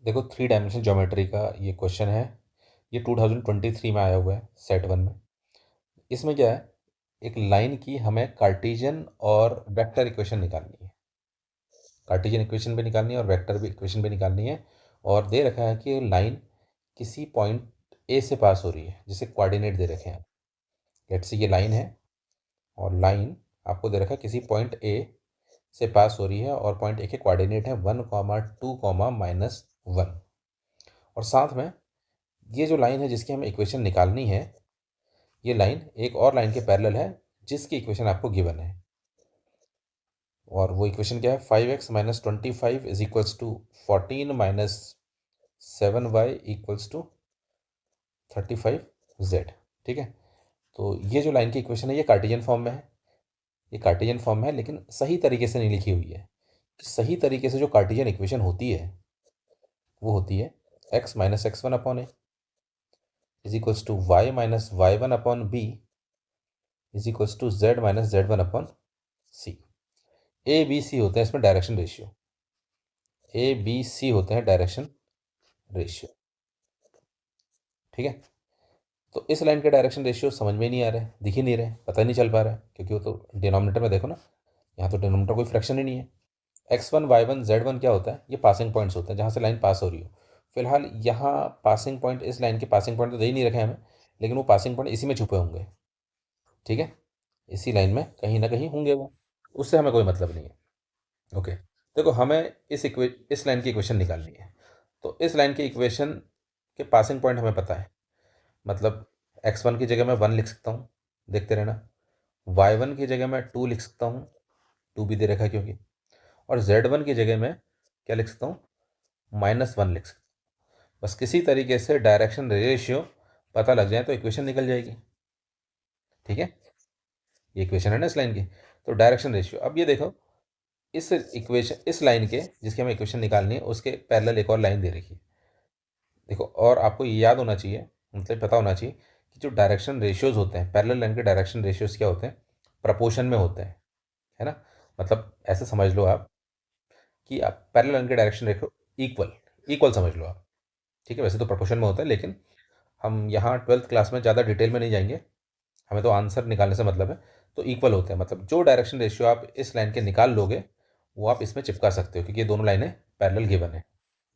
देखो, 3 dimension geometry का ये क्वेश्चन है। ये 2023 में आया हुआ है सेट 1 में। इसमें क्या है, एक लाइन की हमें कार्टेशियन और वेक्टर इक्वेशन निकालनी है। कार्टेशियन इक्वेशन भी निकालनी है और वेक्टर भी इक्वेशन भी निकालनी है। और दे रखा है कि लाइन किसी पॉइंट ए से पास हो रही है, जिसे कोऑर्डिनेट दे रखे हैं। लेट्स से ये लाइन है और लाइन आपको दे रखा है किसी पॉइंट ए से पास हो रही है और पॉइंट ए के कोऑर्डिनेट है 1, 2, -1। और साथ में ये जो लाइन है जिसकी हमें इक्वेशन निकालनी है, ये लाइन एक और लाइन के पैरेलल है जिसकी इक्वेशन आपको गिवन है। और वो इक्वेशन क्या है, 5x - 25 is equals to 14 - 7y equals to 35z। ठीक है। तो ये जो लाइन की इक्वेशन है ये कार्टेशियन फॉर्म में है। ये कार्टेशियन फॉर्म में है लेकिन सही तरीके से नहीं लिखी हुई है। सही तरीके से जो कार्टेशियन इक्वेशन होती है वो होती है x - x1/a is equals to y - y1/b is equals to z - z1/c। A B C होते हैं इसमें direction ratio. A B C होते हैं डायरेक्शन रेशियो। ठीक है। तो इस लाइन के डायरेक्शन रेशियो समझ में नहीं आ रहे, दिख ही नहीं रहे, पता नहीं चल पा रहा है, क्योंकि वो तो डिनोमिनेटर में देखो ना, यहाँ तो डिनोमिनेटर कोई फ्रैक्शन ही नहीं है। x1 y1 z1 क्या होता है, ये पासिंग पॉइंट्स होते हैं जहाँ से लाइन पास हो रही हो। फिलहाल यहाँ पासिंग पॉइंट, इस लाइन के पासिंग पॉइंट तो दे ही नहीं रखे हमें, लेकिन वो पासिंग पॉइंट इसी में छुपे होंगे। ठीक है। इसी लाइन में कहीं ना कहीं होंगे वो, उससे हमें कोई मतलब नहीं है। ओके। देखो, हमें इस लाइन की इक्वेशन निकालनी है। तो इस लाइन की इक्वेशन के पासिंग पॉइंट हमें पता है। मतलब x1 की जगह मैं 1 लिख सकता हूँ, देखते रहना। y1 की जगह मैं 2 लिख सकता हूँ, 2 भी दे रखा है क्योंकि। और z1 की जगह मैं क्या लिख सकता हूँ, -1 लिख सकता हूँ। बस किसी तरीके से डायरेक्शन रेशियो पता लग जाए तो इक्वेशन निकल जाएगी। ठीक है। ये इक्वेशन है ना इस लाइन की। तो डायरेक्शन रेशियो, अब ये देखो, इस इक्वेशन, इस लाइन के जिसकी हमें इक्वेशन निकालनी है उसके पैरेलल एक और लाइन दे रखी है। देखो, और आपको ये याद होना चाहिए, मतलब पता होना चाहिए कि जो डायरेक्शन रेशियोज होते हैं, पैरेलल लाइन के डायरेक्शन रेशियोज क्या होते हैं, प्रपोर्शन में होते हैं, है ना। मतलब ऐसे समझ लो आप कि आप पैरेलल लाइन के डायरेक्शन रेशियो इक्वल इक्वल समझ लो आप। ठीक है। वैसे तो प्रपोर्शन में होता है, लेकिन हम यहाँ 12th क्लास में ज़्यादा डिटेल में नहीं जाएंगे, हमें तो आंसर निकालने से मतलब है। तो इक्वल होते हैं, मतलब जो डायरेक्शन रेशियो आप इस लाइन के निकाल लोगे वो आप इसमें चिपका सकते हो, क्योंकि ये दोनों लाइनें पैरेलल गिवन है।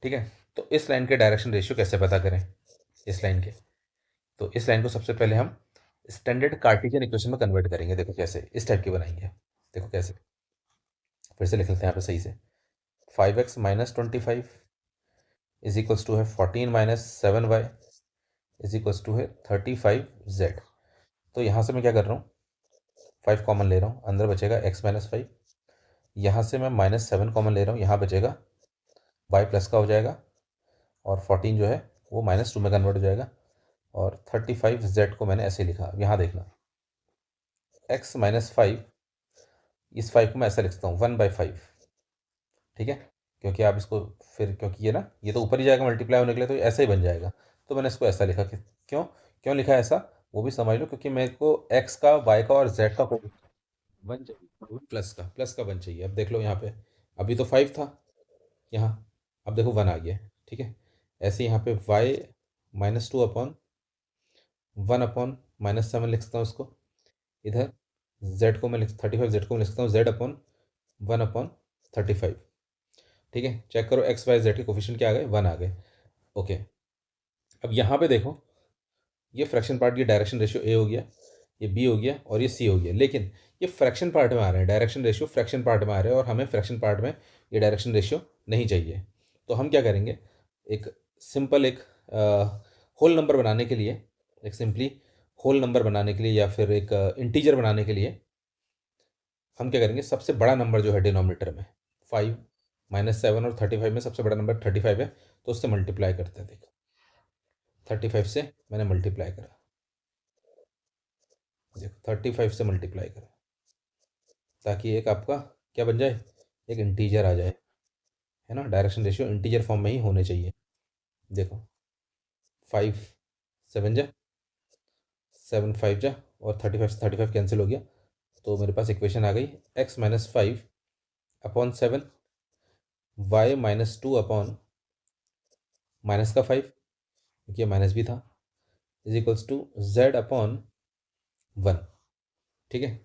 ठीक है। तो इस लाइन के डायरेक्शन रेशियो कैसे पता करें, इस लाइन के। तो इस लाइन को सबसे पहले हम स्टैंडर्ड कार्टेशियन इक्वेशन में कन्वर्ट करेंगे। देखो कैसे, इस टाइप की बनाएंगे। देखो कैसे, फिर से लिख लेते हैं यहाँ पे सही से। 5x - 25 इज इक्वल्स टू है 14 - 7y इज इक्वल्स टू है 35z। तो यहाँ से मैं क्या कर रहा हूँ, 5 कॉमन ले रहा हूँ, अंदर बचेगा x - 5। यहाँ से मैं -7 कॉमन ले रहा हूँ, यहाँ बचेगा y प्लस का हो जाएगा। और 14 जो है वो -2 में कन्वर्ट हो जाएगा। और 35z को मैंने ऐसे लिखा। यहाँ देखना, x - 5, इस 5 को मैं ऐसा लिखता हूँ 1/5। ठीक है। क्योंकि आप इसको फिर, क्योंकि ये ना, ये तो ऊपर ही जाएगा मल्टीप्लाई होने के लिए, तो ऐसा ही बन जाएगा। तो मैंने इसको ऐसा लिखा कि क्यों क्यों लिखा है ऐसा, वो भी समझ लो। क्योंकि मेरे को x का, y का और z का वन चाहिए, प्लस का वन चाहिए। अब देख लो यहाँ पे, अभी तो 5 था यहाँ, अब देखो 1 आ गया। ठीक है। ऐसे यहाँ पे y -2/1/-7 लिख सकता हूँ इसको। इधर z को मैं लिख 35z को मैं लिख सकता हूँ z/1/35। ठीक है। चेक करो एक्स वाई जेड के कोफिशिएंट क्या आ गए, 1 आ गए। ओके। अब यहाँ पे देखो, ये फ्रैक्शन पार्ट, ये डायरेक्शन रेशियो ए हो गया, ये बी हो गया और ये सी हो गया। लेकिन ये फ्रैक्शन पार्ट में आ रहे हैं, डायरेक्शन रेशियो फ्रैक्शन पार्ट में आ रहे हैं, और हमें फ्रैक्शन पार्ट में ये डायरेक्शन रेशियो नहीं चाहिए। तो हम क्या करेंगे, एक सिंपल एक होल नंबर बनाने के लिए, एक सिंपली होल नंबर बनाने के लिए या फिर एक इंटीजर बनाने के लिए हम क्या करेंगे, सबसे बड़ा नंबर जो है डिनोमिनेटर में 5 -7 और 35 में सबसे बड़ा नंबर 35 है, तो उससे मल्टीप्लाई करते हैं। देखो 35 से मैंने मल्टीप्लाई करा, देखो 35 से मल्टीप्लाई करा, ताकि एक आपका क्या बन जाए, एक इंटीजर आ जाए, है ना। डायरेक्शन रेशियो इंटीजर फॉर्म में ही होने चाहिए। देखो 5 7 जा, 7 5 जा, और 35 से 35 कैंसिल हो गया। तो मेरे पास इक्वेशन आ गई, x - 5/7 y -2/, माइनस का 5 क्योंकि ये माइनस भी था, is equals to z upon 1। ठीक है,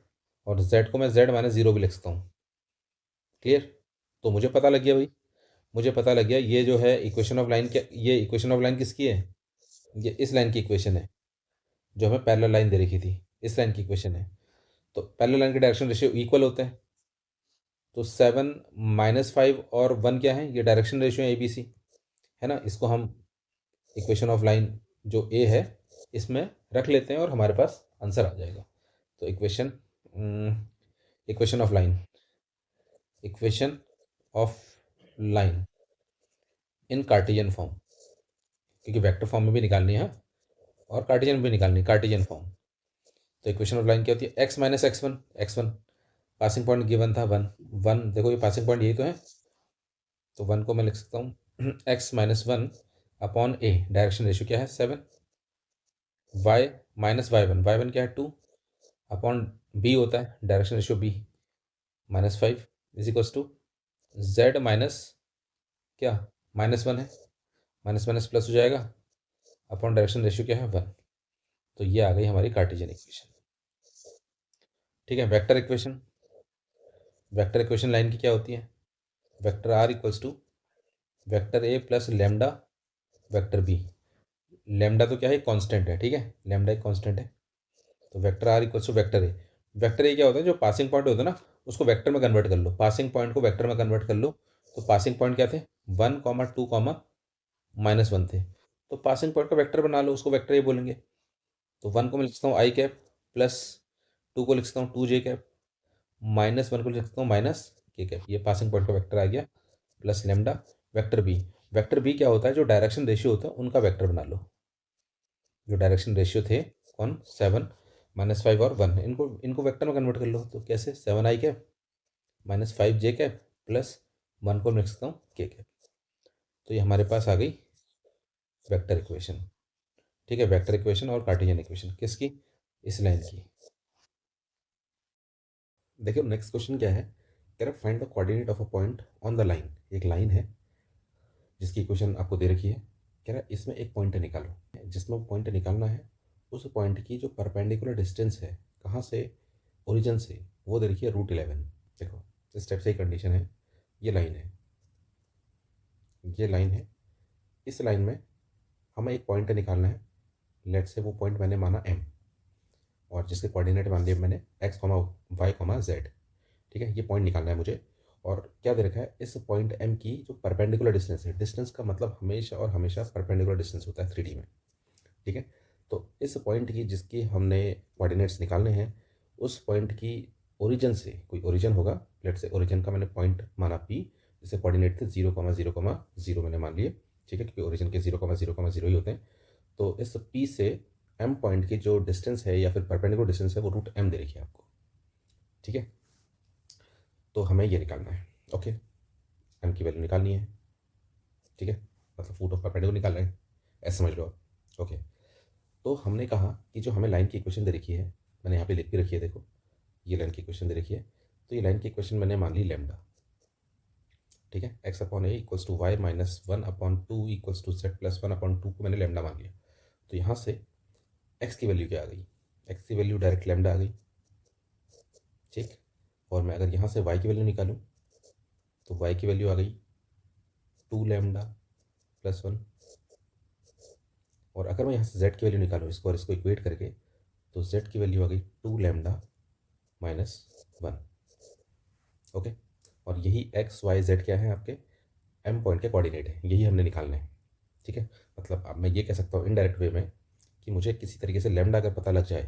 और z को मैं z माइनस 0 भी लिख सकता हूँ। क्लियर? तो मुझे पता लग गया भाई, मुझे पता लग गया ये जो है इक्वेशन ऑफ लाइन, क्या ये इक्वेशन ऑफ लाइन किसकी है? ये इस लाइन की इक्वेशन है जो हमें पैरेलल लाइन दे रखी थी, इस लाइन की इक्वेशन है। तो पैरेलल लाइन के डायरेक्शन रेशियो इक्वल होते हैं। तो 7 माइनस 5 और 1 क्या है? ये डायरेक्शन रेशियो है ABC, है ना। इसको हम इक्वेशन ऑफ लाइन जो ए है इसमें रख लेते हैं और हमारे पास आंसर आ जाएगा। तो equation of line, equation of line in Cartesian form, क्योंकि वेक्टर फॉर्म में भी निकालनी है और कार्टेशियन में भी निकालनी है, कार्टेशियन फॉर्म। तो इक्वेशन ऑफ लाइन क्या होती है? X minus X one passing point given था 1 1, देखो ये पासिंग पॉइंट यही तो है। तो 1 को मैं लिख सकता हूँ एक्स माइनस 1 अपॉन ए, डायरेक्शन रेशियो क्या है? 7। वाई माइनस वाई वन क्या है? 2 अपॉन बी होता है direction ratio B, -5 is equals to Z minus क्या? -1 है, माइनस माइनस प्लस हो जाएगा अपॉन डायरेक्शन रेशियो क्या है? 1। तो ये आ गई हमारी कार्टेशियन इक्वेशन। ठीक है, vector equation, vector equation line की क्या होती है? Vector R equals to vector A plus lambda vector B. Lambda तो क्या है? कांस्टेंट है। ठीक है, लेमडा एक कांस्टेंट है। तो vector R equals to vector A. Vector A क्या होता है? जो पासिंग पॉइंट होता है ना, उसको वेक्टर में कन्वर्ट कर लो, पासिंग पॉइंट को वेक्टर में कन्वर्ट कर लो। तो पासिंग पॉइंट क्या थे? 1, 2, -1 थे। तो पासिंग पॉइंट का वेक्टर बना लो, उसको वेक्टर ए बोलेंगे। तो 1 को मैं लिख सकता हूँ आई कैप, प्लस 2 को लिख सकता हूँ 2j कैप, -1 को लिख सकता हूँ माइनस के कैप। ये पासिंग पॉइंट का वेक्टर आ गया, plus lambda. Vector B, vector B क्या होता है? जो डायरेक्शन रेशियो होता है उनका वेक्टर बना लो। जो डायरेक्शन रेशियो थे कौन? 7, -5 और 1, इनको इनको वेक्टर में कन्वर्ट कर लो। तो कैसे? 7i cap -5j cap plus 1 को लिख सकता हूँ के कैप। तो ये हमारे पास आ गई वेक्टर इक्वेशन। ठीक है, वेक्टर इक्वेशन और कार्टेशियन इक्वेशन किसकी? इस लाइन की। देखिए नेक्स्ट क्वेश्चन क्या है, कह रहा find the coordinate of a point on the line. एक लाइन है जिसकी इक्वेशन आपको दे रखी है, कह रहा इसमें एक पॉइंट निकालो। जिसमें पॉइंट निकालना है उस पॉइंट की जो परपेंडिकुलर डिस्टेंस है कहाँ से? ओरिजिन से, वो दे रखी है √11। देखो इस टाइप से कंडीशन है, ये लाइन है, ये लाइन है। इस लाइन में हमें एक पॉइंट निकालना है। लेट से वो पॉइंट मैंने माना m, और जिसके कोऑर्डिनेट मान लिए मैंने x, y, z। ठीक है, ये पॉइंट निकालना है मुझे। और क्या दे रखा है? इस पॉइंट m की जो परपेंडिकुलर डिस्टेंस है, डिस्टेंस का मतलब हमेशा और हमेशा परपेंडिकुलर डिस्टेंस होता है 3D में। ठीक है, तो इस पॉइंट की जिसकी हमने कोऑर्डिनेट्स निकालने हैं, उस पॉइंट की ओरिजिन से, कोई ओरिजिन होगा, लेट से ओरिजिन का मैंने पॉइंट माना P, जिससे कोऑर्डिनेट थे 0,0,0 मैंने मान लिए। ठीक है, क्योंकि ओरिजिन के 0,0,0 ही होते हैं। तो इस P से M पॉइंट की जो डिस्टेंस है या फिर परपेंडिकुलर डिस्टेंस है वो √m दे रखी है आपको। ठीक है, तो हमें ये निकालना है। ओके, m की वैल्यू निकालनी है। ठीक है, मतलब फुट ऑफ परपेंडिकुलर निकाल रहे हैं, ऐसे समझ लो आप। ओके, तो हमने कहा कि जो हमें लाइन की इक्वेशन दे रखी है, मैंने यहाँ पे लिख भी रखी है, देखो ये लाइन की इक्वेशन दे रखी है। तो ये लाइन की इक्वेशन मैंने मान ली लेमडा। ठीक है, x/a=1/2 = z+1/2 को मैंने लेमडा मान लिया। तो यहाँ से x की वैल्यू क्या आ गई? x की वैल्यू डायरेक्ट लेमडा आ गई। ठीक, और मैं अगर यहाँ से y की वैल्यू निकालूँ तो y की वैल्यू आ गई 2λ+1। और अगर मैं यहाँ से z की वैल्यू निकालूँ इसको और इसको इक्वेट करके, तो z की वैल्यू आ गई 2λ-1। ओके, और यही x y z क्या है? आपके m पॉइंट के कोऑर्डिनेट है, यही हमने निकालना है। ठीक है, मतलब अब मैं ये कह सकता हूँ इनडायरेक्ट वे में कि मुझे किसी तरीके से लेमडा अगर पता लग जाए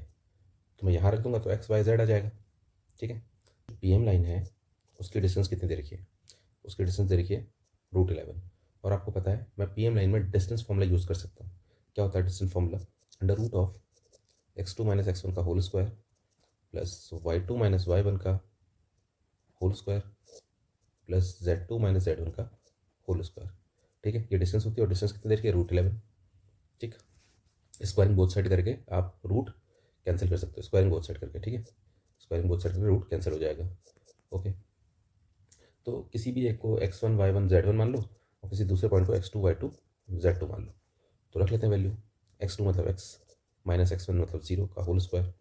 तो मैं यहाँ रख दूंगा तो x y z आ जाएगा। ठीक है, PM लाइन है उसकी डिस्टेंस कितनी दे रखी है? उसकी डिस्टेंस दे रखी है √11। और आपको पता है मैं PM लाइन में डिस्टेंस फॉर्मूला यूज़ कर सकता हूँ। क्या होता है डिस्टेंस फॉर्मूला? √x2 - x1 का whole square plus y2 - y1 का whole square plus z2 - z1 का होल स्क्वायर। ठीक है, ये डिस्टेंस होती है, और डिस्टेंस कितनी देर की है? √11। ठीक, स्क्वायरिंग बोथ साइड करके आप रूट कैंसिल कर सकते हो, स्क्वायरिंग बोथ साइड करके। ठीक है, स्क्वायरिंग बोथ साइड करके रूट कैंसिल हो जाएगा। ओके, तो किसी भी एक को x1 y1 z1 मान लो और किसी दूसरे पॉइंट को x2 y2 Z2 मान लो, तो रख लेते हैं वैल्यू। x2 मतलब x माइनस x1 मतलब 0 का होल स्क्वायर,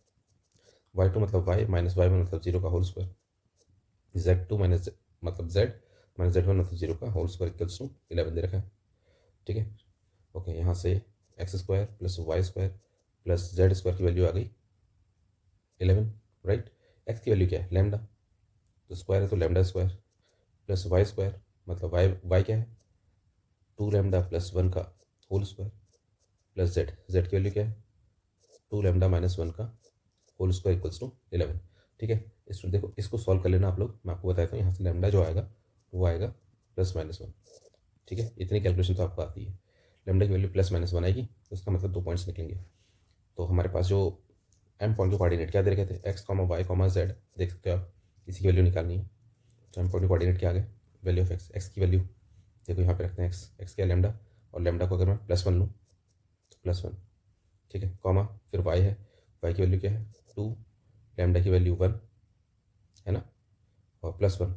y2 मतलब y माइनस y1 मतलब 0 का होल स्क्वायर, Z2 माइनस मतलब z माइनस Z1 मतलब 0 का होल स्क्वायर इक्वल्स टू 11 दे रखा है। ठीक है, ओके, यहाँ से X square plus Y square plus Z square की वैल्यू आ गई 11, राइट। एक्स की वैल्यू क्या है, लैम्डा, तो स्क्वायर है तो lambda square plus Y square मतलब वाई वाई क्या है 2 लैम्डा प्लस 1 का whole square plus Z, Z की वैल्यू क्या है 2 लैम्डा माइनस 1 का होल स्क्वायर इक्वल्स टू 11। ठीक है, इसमें देखो इसको सॉल्व कर लेना आप लोग, मैं आपको बताता हूँ। यहाँ से लैम्डा जो आएगा वो आएगा +-1। ठीक है, इतनी कैलकुलेशन तो आपको आती है। लैम्डा की वैल्यू +-1 आएगी तो इसका मतलब 2 पॉइंट्स निकलेंगे। तो हमारे पास जो एम पॉइंट के कोऑर्डिनेट क्या दे रखे थे, X comma Y comma Z, देख सकते हो आप, इसी की वैल्यू निकालनी है। तो एम पॉइंट के कोऑर्डिनेट क्या आ गए, वैल्यू ऑफ एक्स, एक्स की वैल्यू देखो यहाँ पे रखते हैं, एक्स एक्स क्या लैम्डा, और लैम्डा को अगर मैं +1 लूँ तो +1। ठीक है, कॉमा फिर वाई है, वाई की वैल्यू क्या है 2, लैम्डा की वैल्यू 1 है ना, और +1।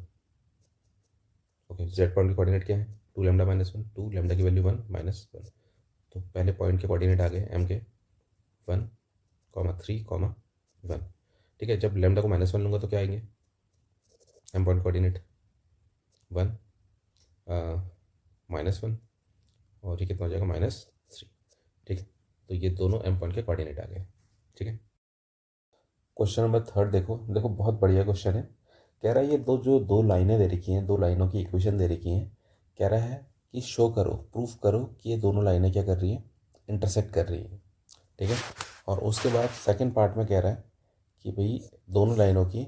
ओके, जेड पॉइंट के कोऑर्डिनेट क्या है 2 लैम्डा माइनस 1, 2 लैम्डा की वैल्यू 1 -1। तो पहले पॉइंट के कोऑर्डिनेट आ गए एम के 1,3,1। ठीक है, जब लैम्डा को -1 लूँगा तो क्या आएंगे, एम पॉइंट कोऑर्डिनेट 1 -1, और ये कितना हो जाएगा -3। ठीक है, तो ये दोनों एम पॉइंट के कोऑर्डिनेट आ गए। ठीक है, क्वेश्चन नंबर 3 देखो, देखो बहुत बढ़िया क्वेश्चन है। कह रहा है ये दो लाइनें दे रखी हैं, दो लाइनों की इक्वेशन दे रखी हैं। कह रहा है कि शो करो, प्रूफ करो कि ये दोनों लाइनें क्या कर रही हैं, इंटरसेक्ट कर रही हैं। ठीक है, और उसके बाद सेकंड पार्ट में कह रहा है कि भाई दोनों लाइनों की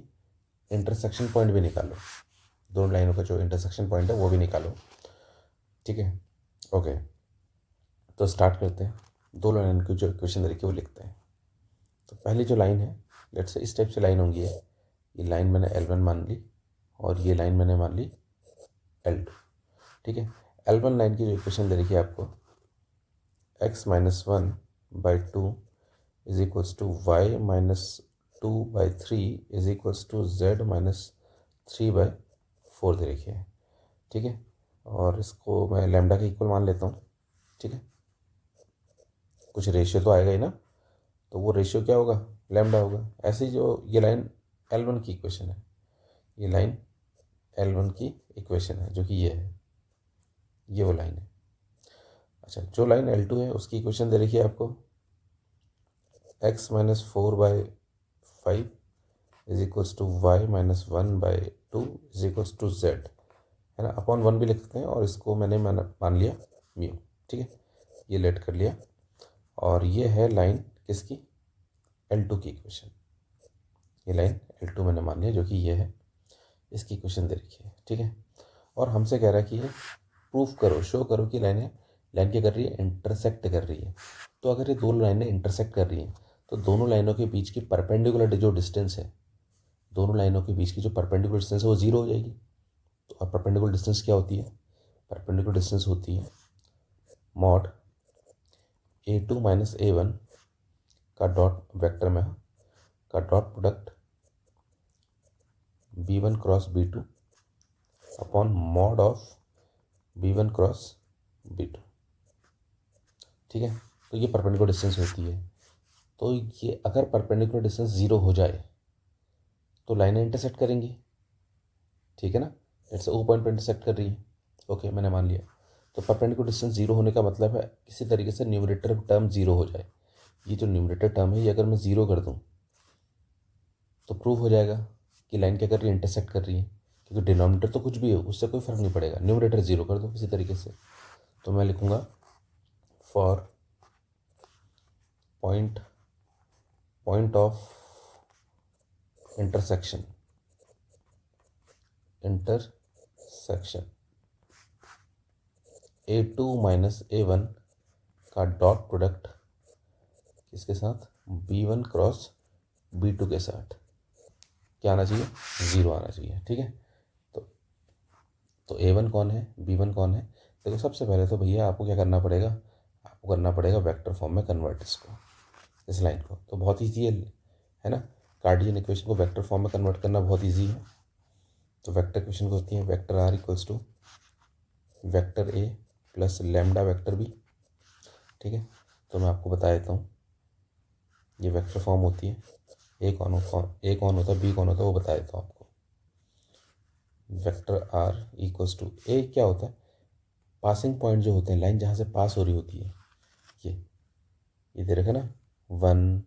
इंटरसेक्शन पॉइंट भी निकालो, दोनों लाइनों का जो इंटरसेक्शन पॉइंट है वो भी निकालो। ठीक है, ओके, तो स्टार्ट करते हैं। दो लाइन की जो इक्वेशन तरीके वो लिखते हैं। तो पहली जो लाइन है, लेट्स से इस टाइप से लाइन होंगी, है ये लाइन मैंने L1 मान ली और ये लाइन मैंने मान ली L2। ठीक है, L1 लाइन की जो इक्वेशन दे रखी है आपको, x-1/2 is equals to y-2/3 is equals to z-3/4 दे रखी है। ठीक है, और इसको मैं लैम्डा के इक्वल मान लेता हूँ। ठीक है, कुछ रेशियो तो आएगा ही ना, तो वो रेशियो क्या होगा, लैम्डा होगा। ऐसे ही जो ये लाइन L1 की इक्वेशन है, ये लाइन L1 की इक्वेशन है जो कि ये है, ये वो लाइन है। अच्छा, जो लाइन L2 है उसकी इक्वेशन दे रखी है आपको, x-4/5 is equals to y-1/2 is equals to z, है ना, अपॉन 1 भी लिख सकते हैं, और इसको मैंने मान लिया म्यू। ठीक है, ये लेट कर लिया, और ये है लाइन किसकी, L2 की इक्वेशन। ये लाइन L2 मैंने मान लिया जो कि ये है, इसकी इक्वेशन दे रखी है। ठीक है, और हमसे कह रहा है कि ये प्रूफ करो, शो करो कि लाइन क्या कर रही है, इंटरसेक्ट कर रही है। तो अगर ये दोनों लाइनें इंटरसेक्ट कर रही हैं तो दोनों लाइनों के बीच की परपेंडिकुलर जो डिस्टेंस है, दोनों लाइनों के बीच की जो परपेंडिकुलर डिस्टेंस है वो 0 हो जाएगी। तो अब परपेंडिकुलर डिस्टेंस क्या होती है, परपेंडिकुलर डिस्टेंस होती है मॉड A2 माइनस A1 का डॉट वेक्टर में का dot product B1 cross B2 upon mod of B1 cross B2। ठीक है, तो ये परपेंडिकुलर डिस्टेंस होती है। तो ये अगर परपेंडिकुलर डिस्टेंस 0 हो जाए तो लाइनें इंटरसेक्ट करेंगी। ठीक है ना, जैसे ओ पॉइंट पर इंटरसेक्ट कर रही है। ओके, मैंने मान लिया। तो परपेंडिकुलर डिस्टेंस 0 होने का मतलब है किसी तरीके से न्यूमरेटर टर्म 0 हो जाए। ये जो न्यूमरेटर टर्म है ये अगर मैं 0 कर दूँ तो प्रूव हो जाएगा कि लाइन क्या कर रही है, इंटरसेक्ट कर रही है। क्योंकि डिनोमिनेटर तो कुछ भी हो उससे कोई फ़र्क नहीं पड़ेगा, न्यूमरेटर 0 कर दो किसी तरीके से। तो मैं लिखूँगा for point of intersection A2 minus A1 का डॉट प्रोडक्ट किसके साथ, B1 क्रॉस B2 के साथ क्या आना चाहिए, 0 आना चाहिए। ठीक है, तो A1 कौन है, B1 कौन है। देखो सबसे पहले तो भैया आपको क्या करना पड़ेगा, आपको करना पड़ेगा वेक्टर फॉर्म में कन्वर्ट इसको, इस लाइन को। तो बहुत ईजी है ना, कार्डियन इक्वेशन को वेक्टर फॉर्म में कन्वर्ट करना बहुत ईजी है। तो वेक्टर इक्वेशन होती है vector R equals to vector A plus lambda vector B. ठीक है, तो मैं आपको बता देता हूँ ये वेक्टर फॉर्म होती है। ए कौन होता है, बी कौन होता है, वो बता देता हूँ आपको। वेक्टर आर इक्वल्स टू ए क्या होता है, पासिंग पॉइंट जो होते हैं, लाइन जहाँ से पास हो रही होती है, ये दे रखा ना 1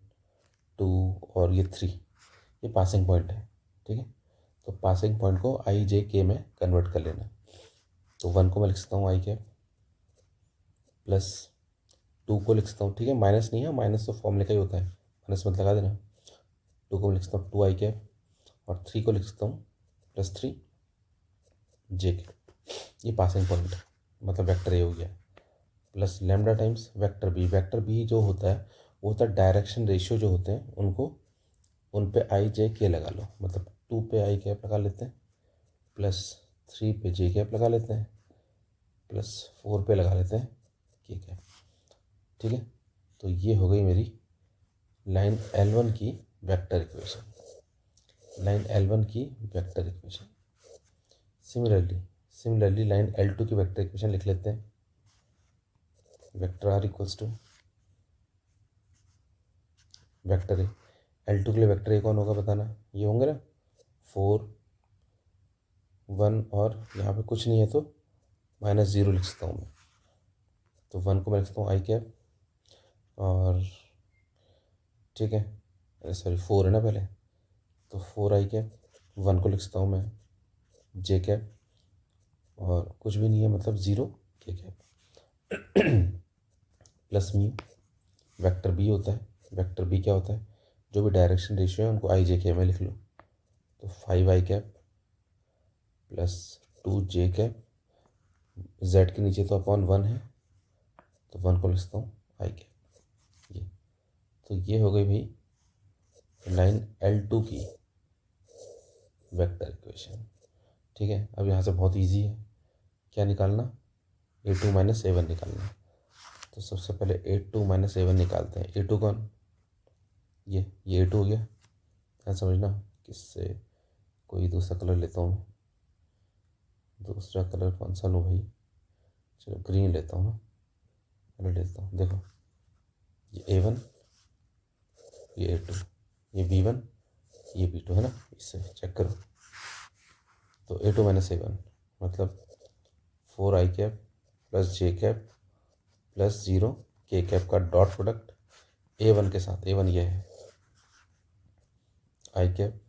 2 और ये 3, ये पासिंग पॉइंट है। ठीक है, तो पासिंग पॉइंट को आई जे के में कन्वर्ट कर लेना। तो 1 को मैं लिख सकता हूँ आई कैप, प्लस 2 को लिख सकता हूँ, ठीक है, माइनस नहीं है, माइनस तो फॉर्मूले का ही होता है, माइनस मत लगा देना। 2 को मैं लिख सकता हूँ 2 आई कैप, और 3 को लिख सकता हूँ +3 जे कैप। ये पासिंग पॉइंट मतलब वेक्टर ए हो गया, plus lambda times vector B. Vector B जो होता है वो होता है डायरेक्शन रेशियो जो होते हैं उनको, उन पे आई जे के लगा लो, मतलब 2 पे आई कैप लगा लेते हैं, +3 पे जे कैप लगा लेते हैं, +4 पे लगा लेते हैं के कैप। ठीक है, तो ये हो गई मेरी लाइन L1 की वेक्टर इक्वेशन, लाइन L1 की vector equation. Similarly line L2 की वेक्टर इक्वेशन लिख लेते हैं। Vector R equals to vector A, L2 के लिए वेक्टर ए कौन होगा बताना, ये होंगे ना 4 1, और यहाँ पे कुछ नहीं है तो -0 लिख सकता हूँ मैं। तो 1 को मैं लिख सकता हूँ आई कैप, और ठीक है सॉरी 4 है ना पहले, तो 4 आई कैप, 1 को लिख सकता हूँ मैं जे कैप, और कुछ भी नहीं है मतलब 0 के cap, plus mu. Vector B होता है, वेक्टर बी क्या होता है, जो भी डायरेक्शन रेशियो है उनको आई जे के में लिख लो। तो 5 आई कैप +2 जे कैप, जेड के नीचे तो अपॉन 1 है, तो 1 को लिख सकता हूँ आई कैप। ये तो ये हो गई भाई लाइन L2 की वेक्टर इक्वेशन। ठीक है, अब यहाँ से बहुत इजी है, क्या निकालना, A2 - A1 निकालना। तो सबसे पहले A2 - A1 निकालते हैं। A2 कौन, ये A2 हो गया, क्या समझना, किससे कोई दूसरा कलर लेता हूँ मैं, दूसरा कलर कौन सा लूँ भाई, चलो ग्रीन लेता हूँ ना, पहले लेता हूँ, देखो ये A1, ये A2, ये B1, ये B2 है ना, इससे चेक करो। तो A2 - A1 मतलब 4 आई कैप +J कैप +0 के कैप का डॉट प्रोडक्ट A1 के साथ, A1 ये है आई कैप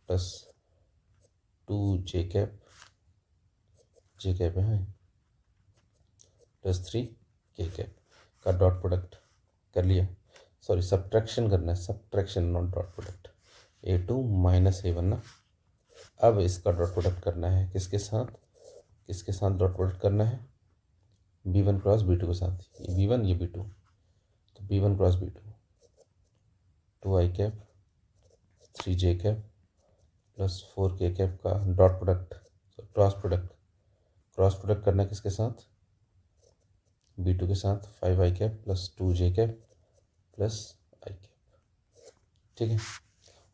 +2 जे कैप है +3 के कैप का डॉट प्रोडक्ट कर लिया। सॉरी सब्ट्रैक्शन करना है, subtraction not dot product. A2 - A1 ना, अब इसका डॉट प्रोडक्ट करना है किसके साथ, किसके साथ डॉट प्रोडक्ट करना है, B1 क्रॉस B2 के साथ, ये B1 ये B2, तो B1 क्रॉस B2 2 आई कैप 3 जे कैप +4 के कैप का dot product, cross product, cross product करना है किसके साथ, B2 के साथ, 5 आई कैप +2 जे कैप आई कैप। ठीक है,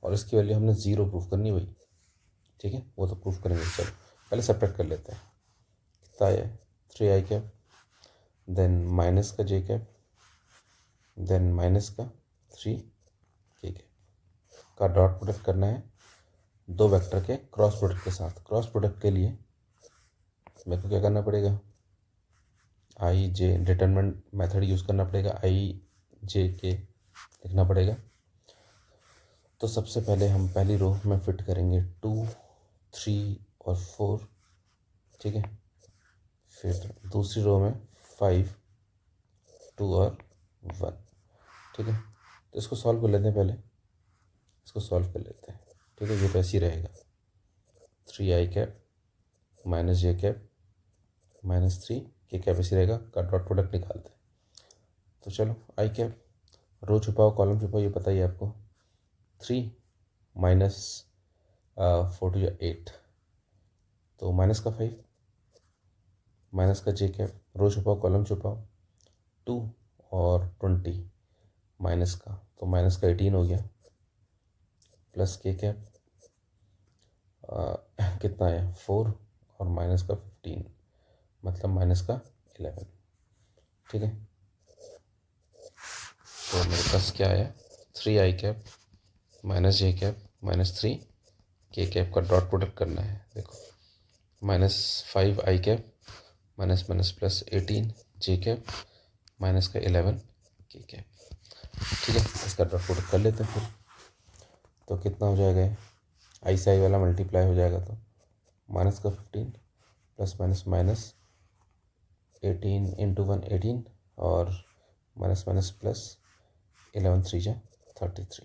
और इसकी वैल्यू हमने 0 प्रूफ करनी है भाई। ठीक है, वो तो प्रूफ करेंगे, चलो पहले सब्ट्रैक्ट कर लेते हैं। कितना है 3 आई कैप, देन माइनस का जे कैप, देन माइनस का 3 के कैप का डॉट प्रोडक्ट करना है दो वेक्टर के क्रॉस प्रोडक्ट के साथ। क्रॉस प्रोडक्ट के लिए मेरे को क्या करना पड़ेगा, आई जे डिटरमिनेंट मेथड यूज़ करना पड़ेगा, आई जे के लिखना पड़ेगा। तो सबसे पहले हम पहली रो में फिट करेंगे 2 3 और 4, ठीक है, फिर दूसरी रो में 5 2 और 1, ठीक है। तो इसको सॉल्व कर लेते हैं, पहले इसको सॉल्व कर लेते हैं। ठीक है, ये तो ऐसे ही रहेगा 3 आई कैप -j कैप -3 के कैप ऐसे रहेगा, का डॉट प्रोडक्ट निकालते हैं। तो चलो आई कैप, रो छुपाओ कॉलम छुपाओ, ये पता ही है आपको। 3 - 4 to 8, तो माइनस का 5, माइनस का जे कैप, रो छुपाओ कॉलम छुपाओ, 2 और 20 माइनस का, तो माइनस का 18 हो गया, प्लस के कैप कितना है 4 और माइनस का 15 मतलब माइनस का 11। ठीक है, तो मेरे पास क्या आया, 3i minus j minus 3k का डॉट प्रोडक्ट करना है। देखो, -5i minus minus plus 18j minus का 11k। ठीक है, इसका डॉट प्रोडक्ट कर लेते हैं फिर। तो कितना हो जाएगा, आई से आई वाला मल्टीप्लाई हो जाएगा, तो माइनस का 15 प्लस माइनस माइनस 18 इंटू 1 18 और माइनस माइनस प्लस 11 3 जा 33।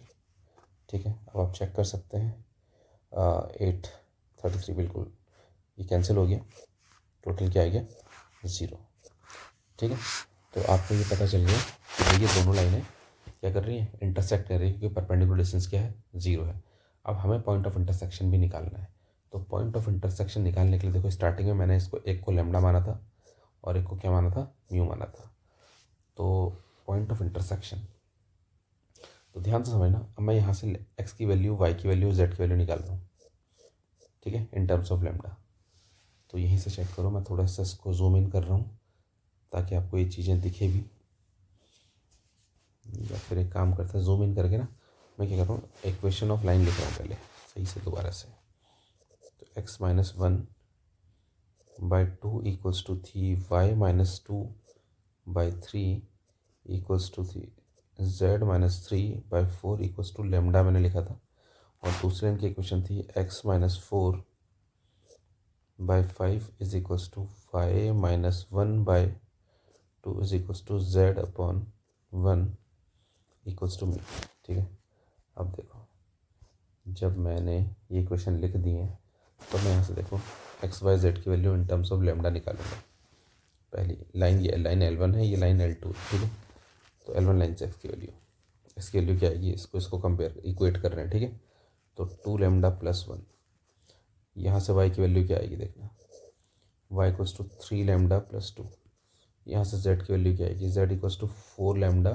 ठीक है, अब आप चेक कर सकते हैं, 8 33 बिल्कुल ये कैंसिल हो गया, टोटल क्या आ गया 0। ठीक है, तो आपको ये पता चल गया कि ये दोनों लाइनें क्या कर रही हैं, इंटरसेक्ट कर रही है, क्योंकि परपेंडिकुलर डिस्टेंस क्या है 0 है। अब हमें पॉइंट ऑफ इंटरसेक्शन भी निकालना है। तो पॉइंट ऑफ इंटरसेक्शन निकालने के लिए देखो, स्टार्टिंग में मैंने इसको एक को लैम्डा माना था और एक को क्या माना था, म्यू माना था। तो पॉइंट ऑफ इंटरसेक्शन, तो ध्यान से समझना, अब मैं यहाँ से एक्स की वैल्यू, वाई की वैल्यू, जेड की वैल्यू निकाल रहा हूँ। ठीक है, इन टर्म्स ऑफ लैम्डा। तो यहीं से चेक करो, मैं थोड़ा सा इसको जूम इन कर रहा हूँ ताकि आपको ये चीज़ें दिखे भी। या फिर एक काम करता है, जूम इन करके ना मैं क्या कर रहा हूँ, इक्वेशन ऑफ लाइन लिख रहा हूँ पहले सही से दोबारा से। तो x minus 1/2 equals to 3y minus 2/3 equals to 3z minus 3/4 equals to lambda मैंने लिखा था। और दूसरे इनकी इक्वेशन थी x minus 4/5 is equals to y minus 1/2 is equals to z upon 1 equals to mu. ठीक है, अब देखो, जब मैंने ये इक्वेशन लिख दी है तो मैं यहाँ से देखो एक्स वाई जेड की value in terms of lambda निकालूंगा। पहली लाइन, ये लाइन L1 है, ये लाइन L2 है। ठीक है, तो L1 लाइन से एक्स की वैल्यू, इसकी वैल्यू क्या आएगी, इसको कंपेयर इक्वेट कर रहे हैं। ठीक है, तो 2 लैम्डा प्लस 1, यहाँ से y की वैल्यू क्या आएगी देखना, y equals to 3 lambda plus 2, यहाँ से z की वैल्यू क्या आएगी, z equals to 4 lambda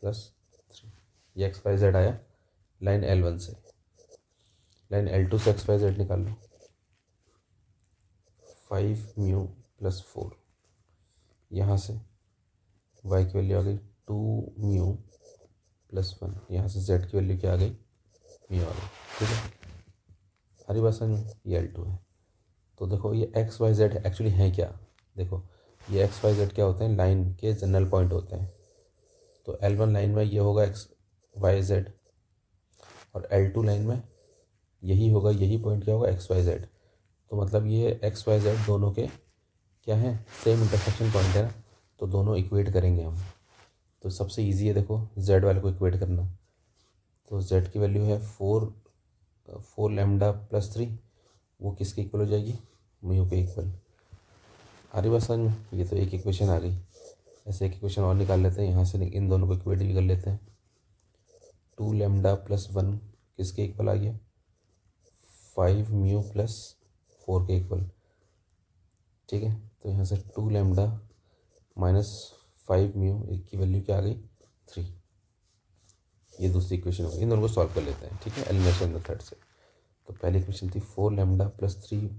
plus 3। ये एक्स वाई जेड आया लाइन L1 से। लाइन L2 से एक्स वाई जेड निकाल लो, 5 म्यू प्लस 4, यहाँ से y की वैल्यू आ गई 2 म्यू प्लस 1, यहाँ से z की वैल्यू क्या आ गई, म्यू आ गई। ठीक है, हरी बात समझ में, ये L2 है। तो देखो, ये एक्स वाई जेड एक्चुअली है क्या, देखो ये एक्स वाई जेड क्या होते हैं, लाइन के जनरल पॉइंट होते हैं। तो L1 लाइन में ये होगा एक्स वाई जेड, और L2 लाइन में यही होगा, यही पॉइंट क्या होगा, एक्स वाई जेड। तो मतलब ये एक्स वाई जेड दोनों के क्या हैं, सेम इंटरसेक्शन पॉइंट है ना, तो दोनों इक्वेट करेंगे हम। तो सबसे इजी है देखो जेड वाले को इक्वेट करना। तो जेड की वैल्यू है 4 लैम्डा प्लस 3, वो किसके इक्वल हो जाएगी, म्यू के इक्वल। आ रही बात समझ में, ये तो एक इक्वेशन आ गई। ऐसे एक इक्वेशन और निकाल लेते हैं, यहाँ से इन दोनों को इक्वेट भी कर लेते हैं। 2 लैम्डा प्लस 1 किसके इक्वल आ गया, 5 म्यू प्लस 4 के इक्वल। ठीक है, तो यहाँ से 2 लैम्डा माइनस 5 म्यू की वैल्यू क्या आ गई, 3। ये दूसरी इक्वेशन होगी, इन दोनों को सॉल्व कर लेते हैं। ठीक है, एलिमिनेशन मेथड से। तो पहली इक्वेशन थी 4 लैम्डा प्लस 3,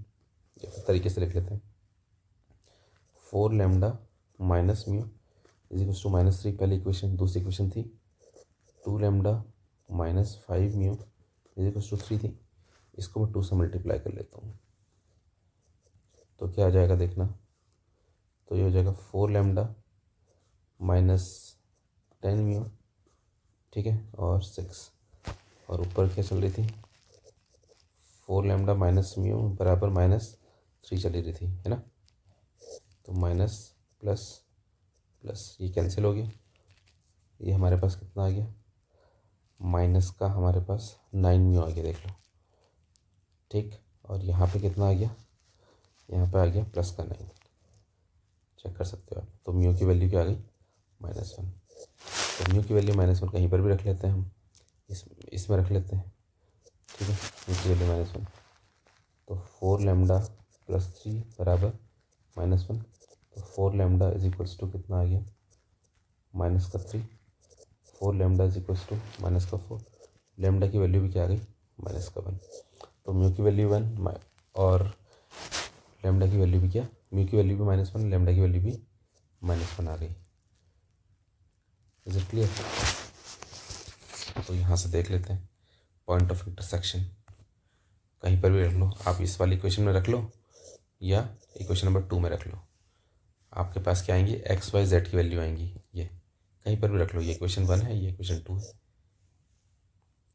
या फिर तरीके से लिख लेते हैं 4 lambda minus mu is equal to minus 3, पहली इक्वेशन। दूसरी इक्वेशन थी 2 lambda minus 5 mu is equal to 3 थी। इसको मैं 2 से मल्टीप्लाई कर लेता हूँ, तो क्या आ जाएगा देखना, तो ये हो जाएगा 4 लैम्डा माइनस 10 म्यू, ठीक है, और 6, और ऊपर क्या चल रही थी, 4 लैम्डा माइनस म्यू बराबर -3 चली रही थी, है ना। तो माइनस प्लस प्लस ये कैंसिल हो गया, ये हमारे पास कितना आ गया, माइनस का हमारे पास 9 म्यू आ गया, देख लो। ठीक, और यहाँ पे कितना आ गया, यहाँ पे आ गया प्लस का 9, चेक कर सकते हो आप। तो म्यू की वैल्यू क्या आ गई, -1। तो म्यू की वैल्यू -1 कहीं पर भी रख लेते हैं हम, इसमें रख लेते हैं। ठीक है, म्यू की वैल्यू -1, तो 4 लैम्डा प्लस 3 बराबर -1। तो 4 लैम्डा इज इक्वल्स टू कितना आ गया, -3। 4 lambda is equals to -4, lambda की वैल्यू भी क्या आ गई, -1। तो म्यू की वैल्यू 1 और लैम्डा की वैल्यू भी क्या, म्यू की वैल्यू भी -1, लैम्डा की वैल्यू भी -1 आ गई। Is it clear? तो यहाँ से देख लेते हैं पॉइंट ऑफ इंटरसेक्शन, कहीं पर भी रख लो आप, इस वाली इक्वेशन में रख लो या इक्वेशन नंबर 2 में रख लो, आपके पास क्या आएंगी, एक्स वाई जेड की वैल्यू आएंगी। ये कहीं पर भी रख लो, ये इक्वेशन 1 है, ये इक्वेशन 2 है,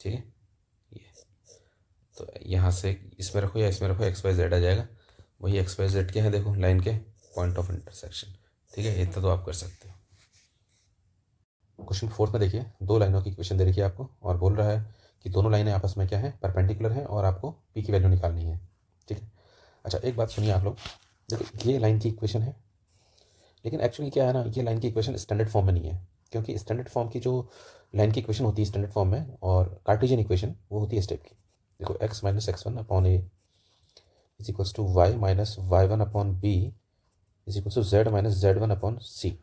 ठीक है। ये तो यहाँ से इसमें रखो या इसमें रखो, एक्स वाई जेड आ जाएगा। वही एक्स वाई जेड क्या है, देखो लाइन के पॉइंट ऑफ इंटरसेक्शन, ठीक है। इतना तो आप कर सकते हो। क्वेश्चन 4 में देखिए, 2 लाइनों की इक्वेशन दे रखी है आपको और बोल रहा है कि दोनों लाइनें आपस में क्या है, परपेंडिकुलर है और आपको पी की वैल्यू निकालनी है, ठीक है। अच्छा एक बात सुनिए आप लोग, देखो ये लाइन की इक्वेशन है, लेकिन एक्चुअली क्या है ना, ये लाइन की इक्वेशन स्टैंडर्ड फॉर्म में नहीं है, क्योंकि स्टैंडर्ड फॉर्म की जो लाइन की इक्वेशन होती है स्टैंडर्ड फॉर्म में, और कार्टेशियन इक्वेशन वो होती है स्टेप की। देखो x minus x1 upon a is equals to y minus y1 upon b is equals to z minus z1 upon c,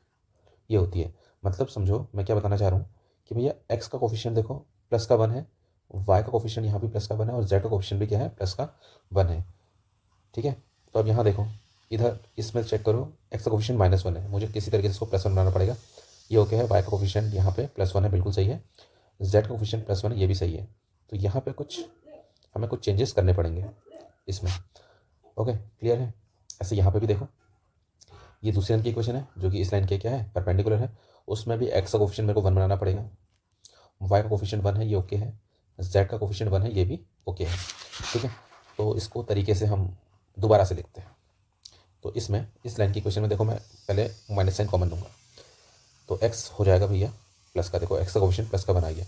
ये होती है। मतलब समझो मैं क्या बताना चाह रहा हूँ कि भैया x का कोफिशिएंट देखो प्लस का 1 है, y का कोफिशिएंट यहाँ भी प्लस का 1 है और z का कोफिशिएंट भी क्या है, प्लस का 1 है, ठीक है। तो अब यहाँ देखो, इधर इसमें चेक करो, x का कोफिशिएंट -1 है, मुझे किसी तरीके से इसको +1 बनाना पड़ेगा। ये ओके है, y का कोफिशिएंट यहाँ पे +1 है, बिल्कुल सही है। z का कोफिशिएंट +1 है, ये भी सही है। तो यहाँ पे हमें कुछ चेंजेस करने पड़ेंगे इसमें, ओके क्लियर है। ऐसे यहाँ पे भी देखो, ये दूसरी लाइन की इक्वेशन है जो कि इस लाइन के क्या है, परपेंडिकुलर है, उसमें भी x का कोफिशिएंट मेरे को 1 बनाना पड़ेगा, y का कोफिशिएंट 1 है, ये ओके है, z का कोफिशिएंट 1 है, ये भी ओके है, ठीक है। तो इसको तरीके से हम दोबारा से लिखते हैं। तो इसमें इस लाइन की इक्वेशन में देखो, मैं पहले माइनस साइन कॉमन लूँगा, तो x हो जाएगा भैया प्लस का, देखो x का कोफिशिएंट प्लस का 1 आ गया,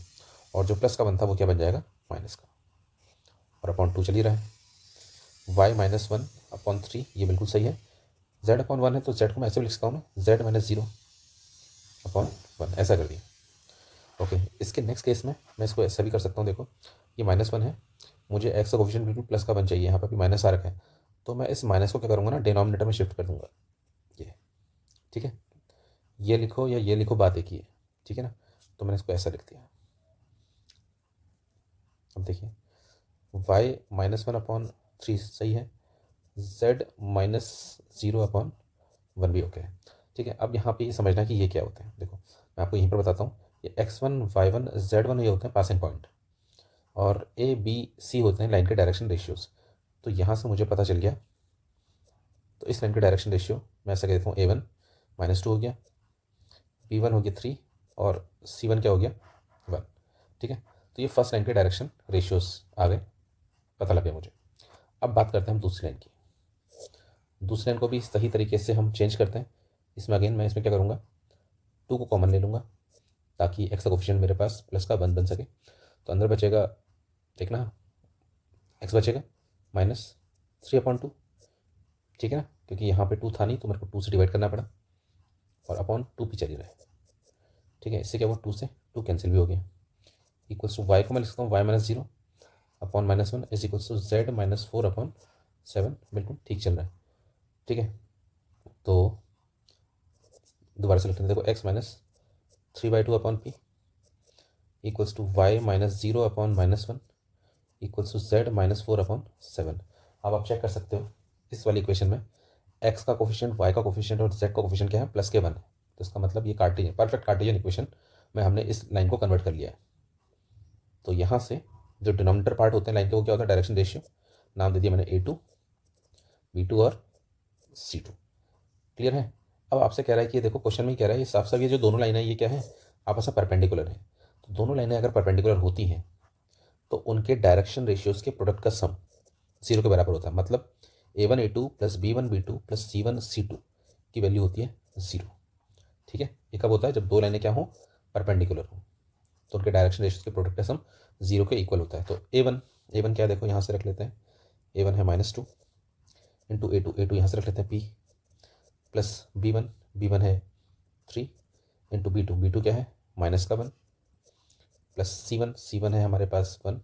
और जो प्लस का 1 था वो क्या बन जाएगा, माइनस का, और अपॉन 2 चल ही रहा है, y माइनस 1 अपॉन 3, ये बिल्कुल सही है। z अपॉन 1 है तो z को मैं ऐसे भी लिख सकता हूँ मैं, z माइनस 0 अपॉन 1, ऐसा कर दिया, ओके। इसके नेक्स्ट केस में मैं इसको ऐसा भी कर सकता हूँ, देखो ये -1 है, मुझे x का कोफिशिएंट बिल्कुल प्लस का 1 चाहिए, यहाँ पर भी माइनस आ रखा है, तो मैं इस माइनस को क्या करूँगा ना, डिनोमिनेटर में शिफ्ट कर दूँगा, ये ठीक है। ये लिखो या ये लिखो, बात एक ही है, ठीक है ना। तो मैंने इसको ऐसा लिख दिया। अब देखिए y -1 अपॉन 3 सही है, z -0 अपॉन 1 भी ओके है, ठीक है। अब यहाँ पे ये समझना कि ये क्या होते हैं, देखो मैं आपको यहीं पर बताता हूँ, ये x1 y1 z1 ये होते हैं पासिंग पॉइंट, और a b c होते हैं लाइन के डायरेक्शन रेशियोज। तो यहाँ से मुझे पता चल गया, तो इस लाइन के डायरेक्शन रेशियो मैं ऐसा कह देता हूँ, a1 -2 हो गया, b1 हो गया 3, और c1 क्या हो गया 1, ठीक है। तो ये फर्स्ट लाइन के डायरेक्शन रेशियोज आ गए, पता लग गया मुझे। अब बात करते हैं हम दूसरी लाइन की। दूसरी लाइन को भी सही तरीके से हम चेंज करते हैं। इसमें अगेन मैं इसमें क्या करूँगा, 2 को कॉमन ले लूँगा, ताकि x का कोफिशिएंट मेरे पास प्लस का 1 बन सके। तो अंदर बचेगा, देखना x बचेगा -3/2, ठीक है ना, क्योंकि यहाँ पे 2 था नहीं तो मेरे को 2 से डिवाइड करना पड़ा, और अपॉन 2 भी चली रहा है, ठीक है। इससे क्या हुआ, 2 से 2 कैंसिल भी हो गया, इक्वल्स टू y को मैं लिख सकता हूँ y -0 upon -1 is equals to z -4 upon 7, बिल्कुल ठीक चल रहा है, ठीक है। तो दोबारा से लिखते हैं, देखो x -3/2 upon p equals to y -0 upon -1 equals to z -4 upon 7। अब आप चेक कर सकते हो इस वाली इक्वेशन में x का कोफिशिएंट, y का कोफिशिएंट और z का कोफिशिएंट क्या है, प्लस के 1 है। तो इसका मतलब ये कार्टेशियन, परफेक्ट कार्टेशियन इक्वेशन में हमने इस लाइन को कन्वर्ट कर लिया है। तो यहाँ से जो डिनोमिनेटर पार्ट होते हैं लाइन के, वो क्या होता है, डायरेक्शन रेशियो, नाम दे दिया मैंने a2 b2 और c2, क्लियर है। अब आपसे कह रहा है कि देखो क्वेश्चन में ही कह रहा है, ये साफ साफ ये जो दोनों लाइनें ये क्या है, आपस में परपेंडिकुलर है। तो दोनों लाइनें अगर परपेंडिकुलर होती हैं तो उनके डायरेक्शन रेशियोज़ के प्रोडक्ट का सम 0 के बराबर होता है। मतलब a1 a2 plus b1 b2 plus c1 c2 की वैल्यू होती है 0, ठीक है। ये कब होता है, जब दो लाइनें क्या हों, परपेंडिकुलर हों, तो उनके डायरेक्शन रेशियोज़ के प्रोडक्ट का सम 0 के इक्वल होता है। तो a1 क्या है, देखो यहाँ से रख लेते हैं, a1 है -2 इंटू a2 यहाँ से रख लेते हैं p प्लस b1 है 3 इंटू b2 क्या है, -1 प्लस c1 है हमारे पास 1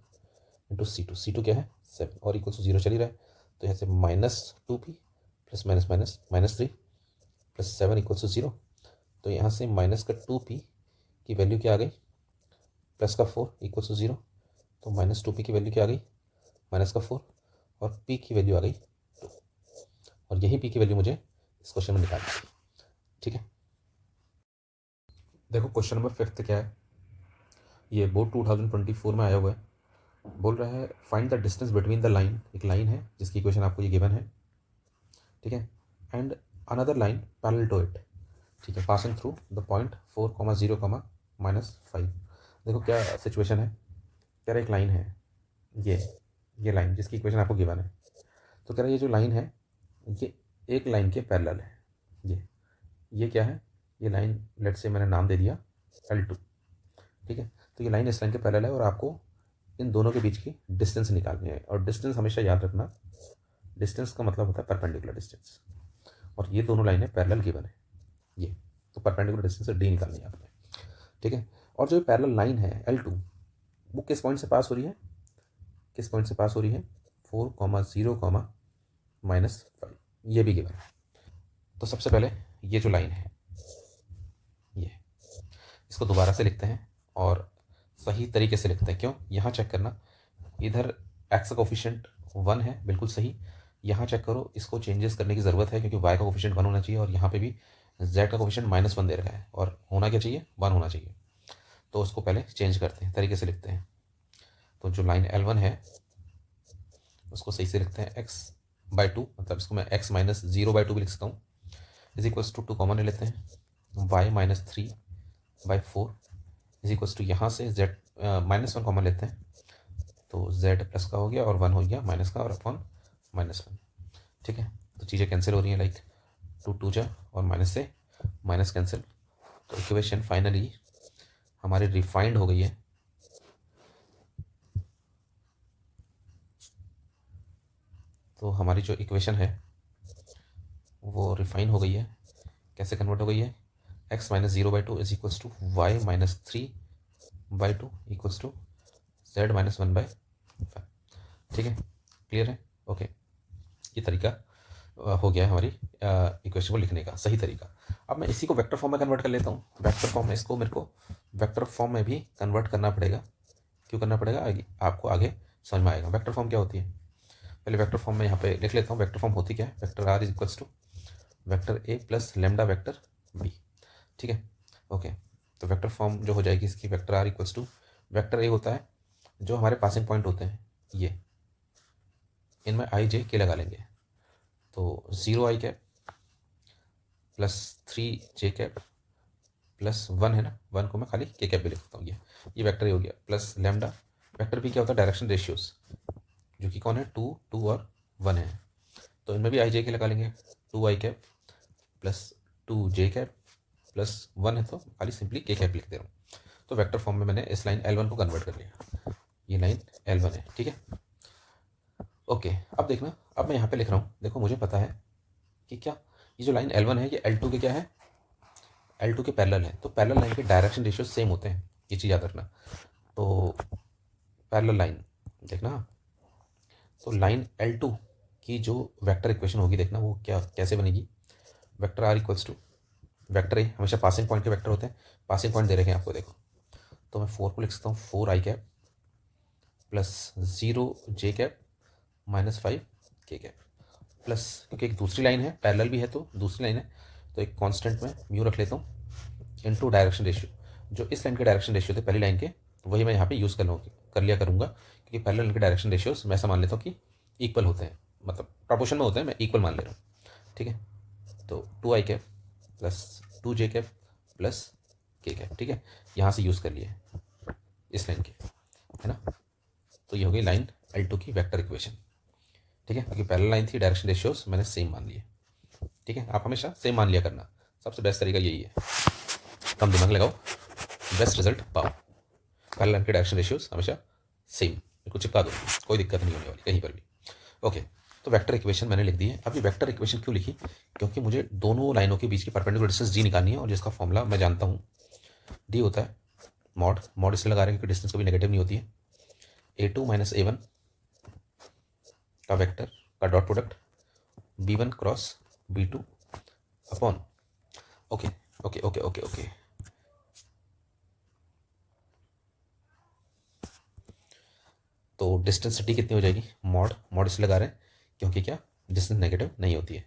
इंटू c2 क्या है 7, और इक्वल टू 0 चल ही रहा है। तो यहाँ से -2p plus -3 plus 7 equal to 0। तो यहाँ से -2p की वैल्यू क्या आ गई, प्लस का 4 इक्वल टू 0। तो -2p की वैल्यू क्या आ गई, -4, और p की वैल्यू आ गई 2, और यही p की वैल्यू मुझे इस क्वेश्चन में निकालनी है, ठीक है। देखो क्वेश्चन नंबर 5 क्या है, ये बोर्ड 2024 में आया हुआ है। बोल रहा है find the distance between the line, एक लाइन है जिसकी इक्वेशन आपको ये गिवन है, ठीक है, and another line parallel to it, ठीक है, पासिंग थ्रू द पॉइंट 4,0,-5। देखो क्या सिचुएशन है, कह रहा एक लाइन है, ये लाइन जिसकी इक्वेशन आपको गिवन है। तो कह रहा ये जो लाइन है ये एक लाइन के पैरेलल है। ये क्या है, ये लाइन लेट्स से मैंने नाम दे दिया L2, ठीक है। तो ये लाइन इस लाइन के पैरेलल है और आपको इन दोनों के बीच की डिस्टेंस निकालनी है। और डिस्टेंस हमेशा याद रखना, डिस्टेंस का मतलब होता है परपेंडिकुलर डिस्टेंस, और ये दोनों लाइनें पैरेलल गिवन है ये, तो परपेंडिकुलर डिस्टेंस से डी निकालनी है आपने, ठीक है। और जो पैरेलल लाइन है L2 वो किस पॉइंट से पास हो रही है, किस पॉइंट से पास हो रही है, 4,0,-5, ये भी गिवन है। तो सबसे पहले ये जो लाइन है ये, इसको दोबारा से लिखते हैं और सही तरीके से लिखते हैं। क्यों, यहाँ चेक करना, इधर एक्स का कोफिशिएंट 1 है, बिल्कुल सही। यहाँ चेक करो, इसको चेंजेस करने की ज़रूरत है क्योंकि वाई का कोफिशिएंट 1 होना चाहिए और यहाँ पे भी जेड का कोफिशिएंट -1 दे रखा है और होना क्या चाहिए, 1 होना चाहिए। तो उसको पहले चेंज करते हैं, तरीके से लिखते हैं। तो जो लाइन L1 है उसको सही से लिखते हैं x/2, मतलब इसको मैं x - 0/2 भी लिख सकता हूँ, इज इक्वल्स टू 2 कॉमन ले लेते हैं, y - 3/4 इज इक्वल्स टू यहाँ से z -1 कॉमन लेते हैं, तो z प्लस का हो गया और 1 हो गया माइनस का और अपॉन -1, ठीक है। तो चीज़ें कैंसिल हो रही हैं, लाइक 2 2 जा और माइनस से माइनस कैंसिल। तो इक्वेशन फाइनली हमारी रिफाइंड हो गई है। तो हमारी जो इक्वेशन है वो रिफाइन हो गई है। कैसे कन्वर्ट हो गई है, x - 0/2 is equals to y - 3/2 equals to z - 1/5, ठीक है, क्लियर है, ओके। ये तरीका हो गया है हमारी इक्वेशन को लिखने का सही तरीका। अब मैं इसी को वेक्टर फॉर्म में कन्वर्ट कर लेता हूँ। वेक्टर फॉर्म में इसको मेरे को वेक्टर फॉर्म में भी कन्वर्ट करना पड़ेगा। क्यों करना पड़ेगा, आपको आगे समझ में आएगा। वेक्टर फॉर्म क्या होती है, पहले वेक्टर फॉर्म में यहाँ पे लिख लेता हूँ। वेक्टर फॉर्म होती क्या है, vector R is equals to vector A plus lambda vector B, ठीक है, ओके। तो वेक्टर फॉर्म जो हो जाएगी इसकी, vector R equals to vector A होता है जो हमारे पासिंग पॉइंट होते हैं, ये इनमें आई जे के लगा लेंगे, तो 0 i cap plus 3 j cap plus 1 है ना, 1 को मैं खाली के कैप भी लिख सकता हूँ। ये वेक्टर ए हो गया, प्लस लेमडा। वेक्टर बी क्या होता है, डायरेक्शन रेशियोज, जो कि कौन है, 2 2 और 1 है, तो इनमें भी आई जे के लगा लेंगे, 2 i cap plus 2 j cap plus 1 है तो खाली सिंपली के कैप लिख दे रहा हूँ। तो वेक्टर फॉर्म में मैंने इस लाइन L1 को कन्वर्ट कर लिया, ये लाइन L1 है, ठीक है, ओके। अब देखना, अब मैं यहाँ पे लिख रहा हूँ, देखो मुझे पता है कि क्या ये जो लाइन L1 है ये L2 के क्या है, L2 के पैरेलल है। तो पैरेलल लाइन के डायरेक्शन रेशियो सेम होते हैं, ये चीज़ याद रखना। तो पैरेलल लाइन देखना, तो लाइन L2 की जो वेक्टर इक्वेशन होगी देखना वो क्या कैसे बनेगी, vector R equals to vector A, हमेशा पासिंग पॉइंट के वेक्टर होते हैं, पासिंग पॉइंट दे रखे हैं आपको, देखो तो मैं 4 को लिख सकता हूँ 4 i cap plus 0 j cap minus 5 के कैप प्लस, क्योंकि एक दूसरी लाइन है पैरेलल भी है तो दूसरी लाइन है, तो एक कांस्टेंट में म्यू रख लेता हूँ इनटू डायरेक्शन रेशियो। जो इस लाइन के डायरेक्शन रेशियो थे पहली लाइन के, वही मैं यहाँ पे यूज़ कर लिया करूँगा, क्योंकि पैरेलल लाइन के डायरेक्शन रेशियोज मैं ऐसा मान लेता हूँ कि इक्वल होते हैं, मतलब प्रोपोर्शन में होते हैं, मैं इक्वल मान ले रहा हूँ, ठीक है। तो 2 i cap plus 2 j cap plus के कैप, ठीक है, यहाँ से यूज़ कर लिए इस लाइन के, है ना। तो ये हो गई लाइन L2 की वेक्टर इक्वेशन, ठीक है, क्योंकि पैरेलल लाइन थी, डायरेक्शन रेशियोज मैंने सेम मान लिए, ठीक है। आप हमेशा सेम मान लिया करना, सबसे बेस्ट तरीका यही है, कम दिमाग लगाओ, बेस्ट रिजल्ट पाओ। पैरेलल लाइन के डायरेक्शन रेशियोज हमेशा सेम, बिल्कुल चिपका दो, कोई दिक्कत नहीं होने वाली कहीं पर भी, ओके। तो वेक्टर इक्वेशन मैंने लिख दी है। अभी वेक्टर इक्वेशन क्यों लिखी, क्योंकि मुझे दोनों लाइनों के बीच की परपेंडिकुलर डिस्टेंस जी निकालनी है, और जिसका फॉर्मूला मैं जानता हूँ, डी होता है मॉड, मॉड इसलिए लगा रहे हैं क्योंकि डिस्टेंस कभी नेगेटिव नहीं होती है, a2 - a1 का वेक्टर का dot product b1 cross b2 upon, okay okay okay okay okay, तो डिस्टेंस डी कितनी हो जाएगी, मॉड, मॉड इसलिए लगा रहे हैं क्योंकि क्या, डिस्टेंस नेगेटिव नहीं होती है।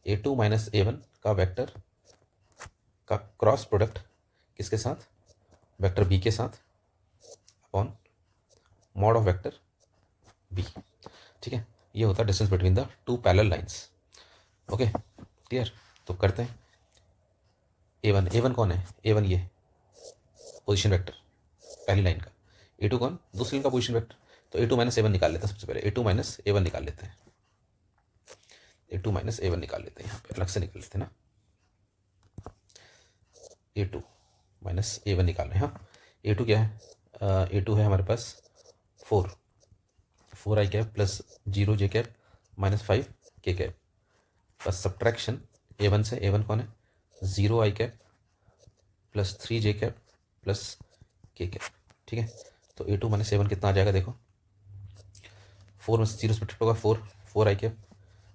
a2 - a1 का वेक्टर का क्रॉस प्रोडक्ट किसके साथ, वेक्टर बी के साथ upon mod of vector B. ठीक है, ये होता है distance between the two parallel lines. Okay clear. तो करते हैं ए वन कौन है, ए वन ये पोजीशन वेक्टर पहली लाइन का, ए टू कौन दूसरी लाइन का पोजीशन वेक्टर। तो A two minus A one निकाल लेते हैं सबसे पहले, ए टू माइनस ए वन निकाल लेते हैं, ए टू माइनस ए वन निकाल लेते हैं, यहाँ पे अलग से निकाल लेते हैं ना, ए टू माइनस ए वन निकाल रहे हैं। हाँ, ए टू क्या है, ए टू है हमारे पास 4 आई कैप प्लस 0 जे कैप माइनस 5 के कैप प्लस सब्ट्रैक्शन ए वन से, ए वन कौन है 0 आई cap plus 3 J cap plus के कैप। ठीक है, तो A two minus A one कितना आ जाएगा देखो, 4 में से 0 सब्ट्रैक्ट होगा 4 आई कैप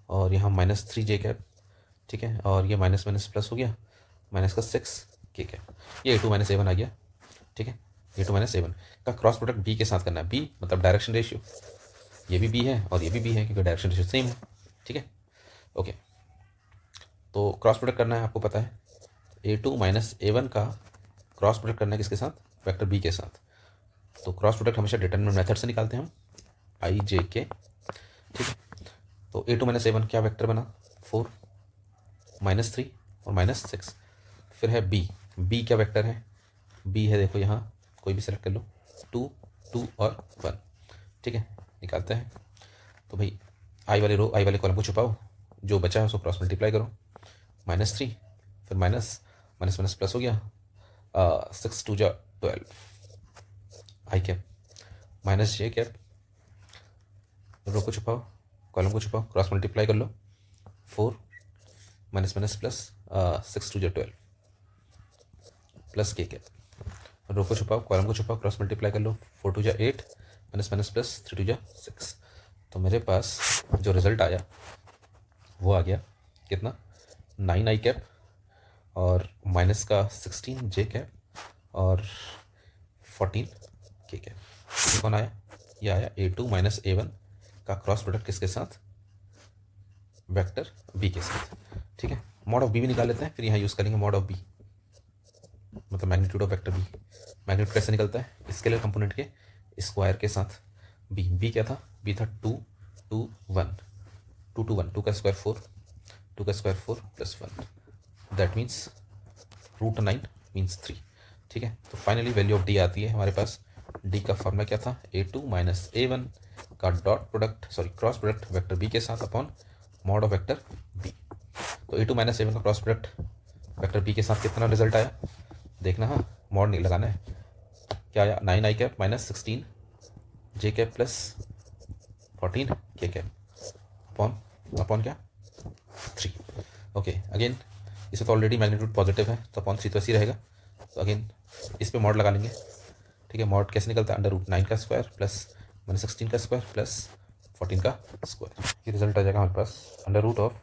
और यहाँ माइनस 3 जे कैप। ठीक है, और ये माइनस माइनस प्लस हो गया, माइनस का 6 के कैप, ये ए टू माइनस ए वन आ गया। ठीक है, ए टू माइनस ए वन का क्रॉस प्रोडक्ट बी के साथ करना है, बी मतलब डायरेक्शन रेशियो, ये भी बी है और ये भी बी है क्योंकि डायरेक्शन रेशियो सेम है। ठीक है, ओके, तो क्रॉस प्रोडक्ट करना है आपको पता है, ए टू माइनस ए वन का क्रॉस प्रोडक्ट करना है किसके साथ, वेक्टर बी के साथ। तो क्रॉस प्रोडक्ट हमेशा डिटरमिनेंट मेथड से निकालते हैं हम, आई जे के। ठीक है, तो A two minus A one क्या वेक्टर बना 4 माइनस 3 और माइनस 6, फिर है बी, बी क्या वेक्टर है, बी है देखो यहाँ कोई भी सेलेक्ट कर लो, 2 2 और 1। ठीक है, निकालते हैं। तो भाई आई वाले रो आई वाले कॉलम को छुपाओ, जो बचा है उसको क्रॉस मल्टीप्लाई करो, माइनस 3 फिर माइनस माइनस माइनस प्लस हो गया, 6 2 जा 12 आई कैप माइनस जे कैप, रो को छुपाओ कॉलम को छुपाओ क्रॉस मल्टीप्लाई कर लो, 4 माइनस माइनस प्लस 6 2 जा 12 प्लस के कैप, रो को छुपाओ कॉलम को छुपाओ क्रॉस मल्टीप्लाई कर लो, 4 2 जा 8 माइनस माइनस प्लस 3 2 जा 6। तो मेरे पास जो रिजल्ट आया वो आ गया कितना 9 आई कैप और माइनस का 16 जे कैप और 14 के कैप। ये कौन आया, ये आया ए टू माइनस ए वन का क्रॉस प्रोडक्ट किसके साथ, वेक्टर बी के साथ। ठीक है, मॉड ऑफ बी भी निकाल लेते हैं, फिर यहाँ यूज़ करेंगे मॉड ऑफ बी, मतलब magnitude of vector B. Magnitude कैसे निकलता है, स्केलर कंपोनेंट के स्क्वायर के साथ, बी क्या था, बी था 2 2 1 2 2 1, 2 का स्क्वायर 4, 2 का square 4 plus 1, that means root 9 means 3। ठीक है, तो फाइनली वैल्यू ऑफ डी आती है हमारे पास, डी का फॉर्मूला क्या था, A two minus A one का dot product sorry cross product vector B के साथ upon mod of vector B. तो A two minus A one का क्रॉस प्रोडक्ट वेक्टर बी के साथ कितना रिजल्ट आया देखना, हाँ मॉड नहीं लगाना है, क्या आया 9 आई कैप माइनस 16 जे कैप प्लस 14 के कैप अपॉन अपॉन क्या 3। ओके अगेन इसमें तो ऑलरेडी मैग्नीट्यूड पॉजिटिव है तो अपॉन 3 तो ऐसे ही रहेगा, तो अगेन इस पे मॉड लगा लेंगे। ठीक है, मॉड कैसे निकलता है, अंडर रूट 9 का स्क्वायर प्लस माइनस 16 का स्क्वायर प्लस 14 का स्क्वायर, ये रिजल्ट आ जाएगा हमारे पास अंडर रूट ऑफ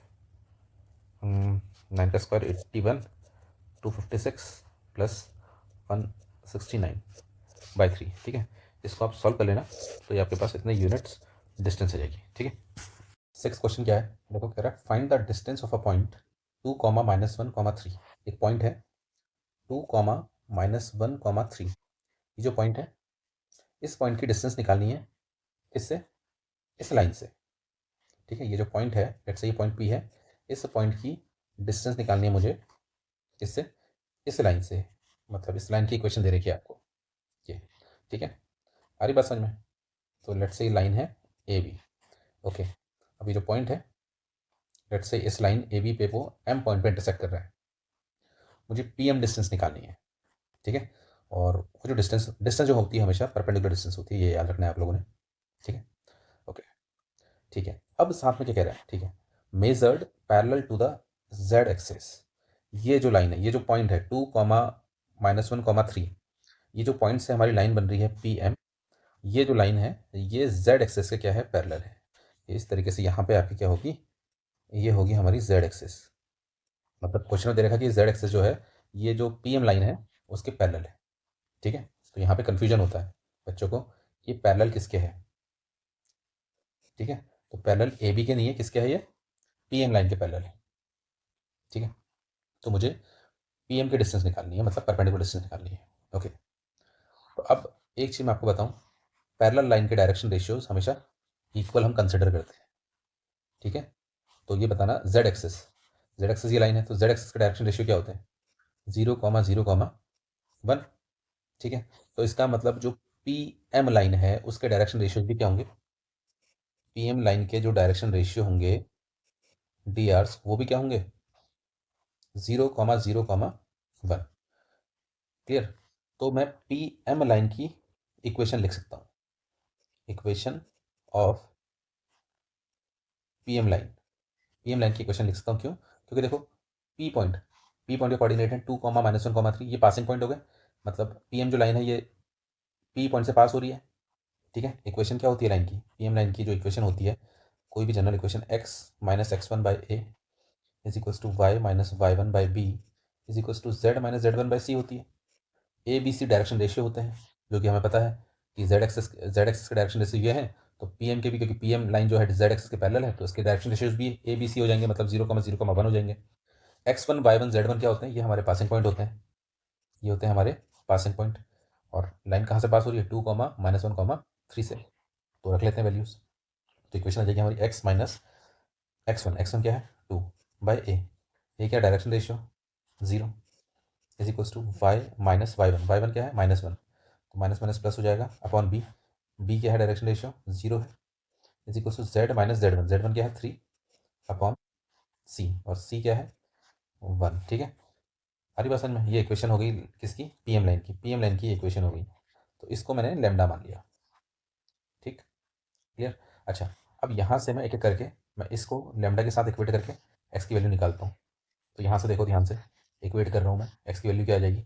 9 का स्क्वायर 81 256 प्लस 169/3। ठीक है, इसको आप सॉल्व कर लेना तो ये आपके पास इतने यूनिट्स डिस्टेंस आ जाएगी। ठीक है, 6 क्वेश्चन क्या है देखो, कह रहा है find the distance of a point 2 -1 3। एक पॉइंट है 2 -1 3, ये जो पॉइंट है इस पॉइंट की डिस्टेंस निकालनी है, किससे, इस लाइन से। ठीक है, ये जो पॉइंट है लेट्स से ये पॉइंट पी है, इस पॉइंट की डिस्टेंस निकालनी है मुझे, किससे, इस लाइन से, मतलब इस लाइन की इक्वेशन दे रखी है आपको ये। ठीक है, आ रही बात समझ में। तो लेट्स से ये लाइन है ए बी। ओके, अभी जो पॉइंट है लेट्स से इस लाइन ए बी पे वो एम पॉइंट पे इंटरसेक्ट कर रहा है, मुझे पी एम डिस्टेंस निकालनी है। ठीक है, और वो जो डिस्टेंस जो होती है हमेशा परपेंडिकुलर डिस्टेंस होती है, ये याद रखना है आप लोगों ने। ठीक है, ओके ठीक है, अब साथ में क्या कह रहा है, ठीक है, measured parallel to the Z axis. ये जो लाइन है, ये जो पॉइंट है 2 -1 3, ये जो पॉइंट से हमारी लाइन बन रही है पी एम, ये जो लाइन है ये जेड एक्सिस के क्या है, पैरेलल है। इस तरीके से यहाँ पे आपकी क्या होगी, ये होगी हमारी जेड एक्सिस, मतलब क्वेश्चन में दे रखा कि जेड एक्सिस जो है ये जो पी एम लाइन है उसके पैरेलल है। ठीक है, तो यहाँ पे कन्फ्यूजन होता है बच्चों को, ये पैरेलल किसके है। ठीक है, तो पैरेलल ए बी के नहीं है, किसके है, ये पी एम लाइन के पैरेलल है। ठीक है, तो मुझे पीएम की डिस्टेंस निकालनी है, मतलब परपेंडिकुलर डिस्टेंस निकालनी है। ओके, तो अब एक चीज़ मैं आपको बताऊँ, पैरेलल लाइन के डायरेक्शन रेशियोज़ हमेशा इक्वल हम कंसिडर करते हैं, ठीक है? तो ये बताना जेड एक्सिस ये लाइन है, तो जेड एक्सिस के डायरेक्शन रेशियो क्या होते हैं? 0,0,1, ठीक है? तो इसका मतलब जो पीएम लाइन है उसके डायरेक्शन रेशियोज़ भी क्या होंगे? पीएम लाइन के जो डायरेक्शन रेशियो होंगे डीआर्स, वो भी क्या होंगे? 0,0,1। क्लियर? तो मैं पीएम लाइन की इक्वेशन लिख सकता हूँ, equation of PM line. PM line की इक्वेशन लिख सकता हूँ, क्यों? क्योंकि देखो, पी पॉइंट के कोऑर्डिनेट हैं 2, -1, 3, ये पासिंग पॉइंट हो गए, मतलब पीएम जो लाइन है ये पी पॉइंट से पास हो रही है, ठीक है? इक्वेशन क्या होती है लाइन की? पीएम लाइन की जो इक्वेशन होती है, कोई भी general equation x minus x1 by a is equals to y minus y1 by b is equals to z minus z1 by c होती है। A B c direction ratio होते हैं, जो कि हमें पता है कि जेड एक्सिस के डायरेक्शन रेशियो ये हैं, तो पीएम के भी, क्योंकि पीएम लाइन जो है जेड एक्सिस के पैरेलल है, तो इसके डायरेक्शन रेशियोज भी ए बी सी हो जाएंगे, मतलब 0,0,1 हो जाएंगे। x1 y1 z1 क्या होते हैं? ये हमारे पासिंग पॉइंट होते हैं, ये होते हैं हमारे पासिंग पॉइंट। और लाइन कहाँ से पास हो रही है? 2, -1, 3 से, तो रख लेते हैं वैल्यूज। तो इक्वेशन आ जाएगी हमारी x माइनस एक्स वन क्या है? 2 बाई ए, ये क्या direction ratio? 0 is equals to Y minus Y one क्या है? -1, तो माइनस माइनस प्लस हो जाएगा अपॉन बी, बी क्या है डायरेक्शन रेशियो? 0 है, is equals to Z minus Z one क्या है? 3 अपॉन सी, और सी क्या है? 1, ठीक है? हरी बात समझ में? ये इक्वेशन हो गई किसकी? पीएम लाइन की, पीएम लाइन की इक्वेशन हो गई, तो इसको मैंने लेमडा मान लिया, ठीक? क्लियर? अच्छा, अब यहाँ से मैं एक एक करके मैं इसको लेमडा के साथ इक्वेट करके एक्स की वैल्यू निकालता हूँ। तो यहाँ से देखो, ध्यान से इक्वेट कर रहा हूँ मैं, एक्स की वैल्यू क्या आ जाएगी?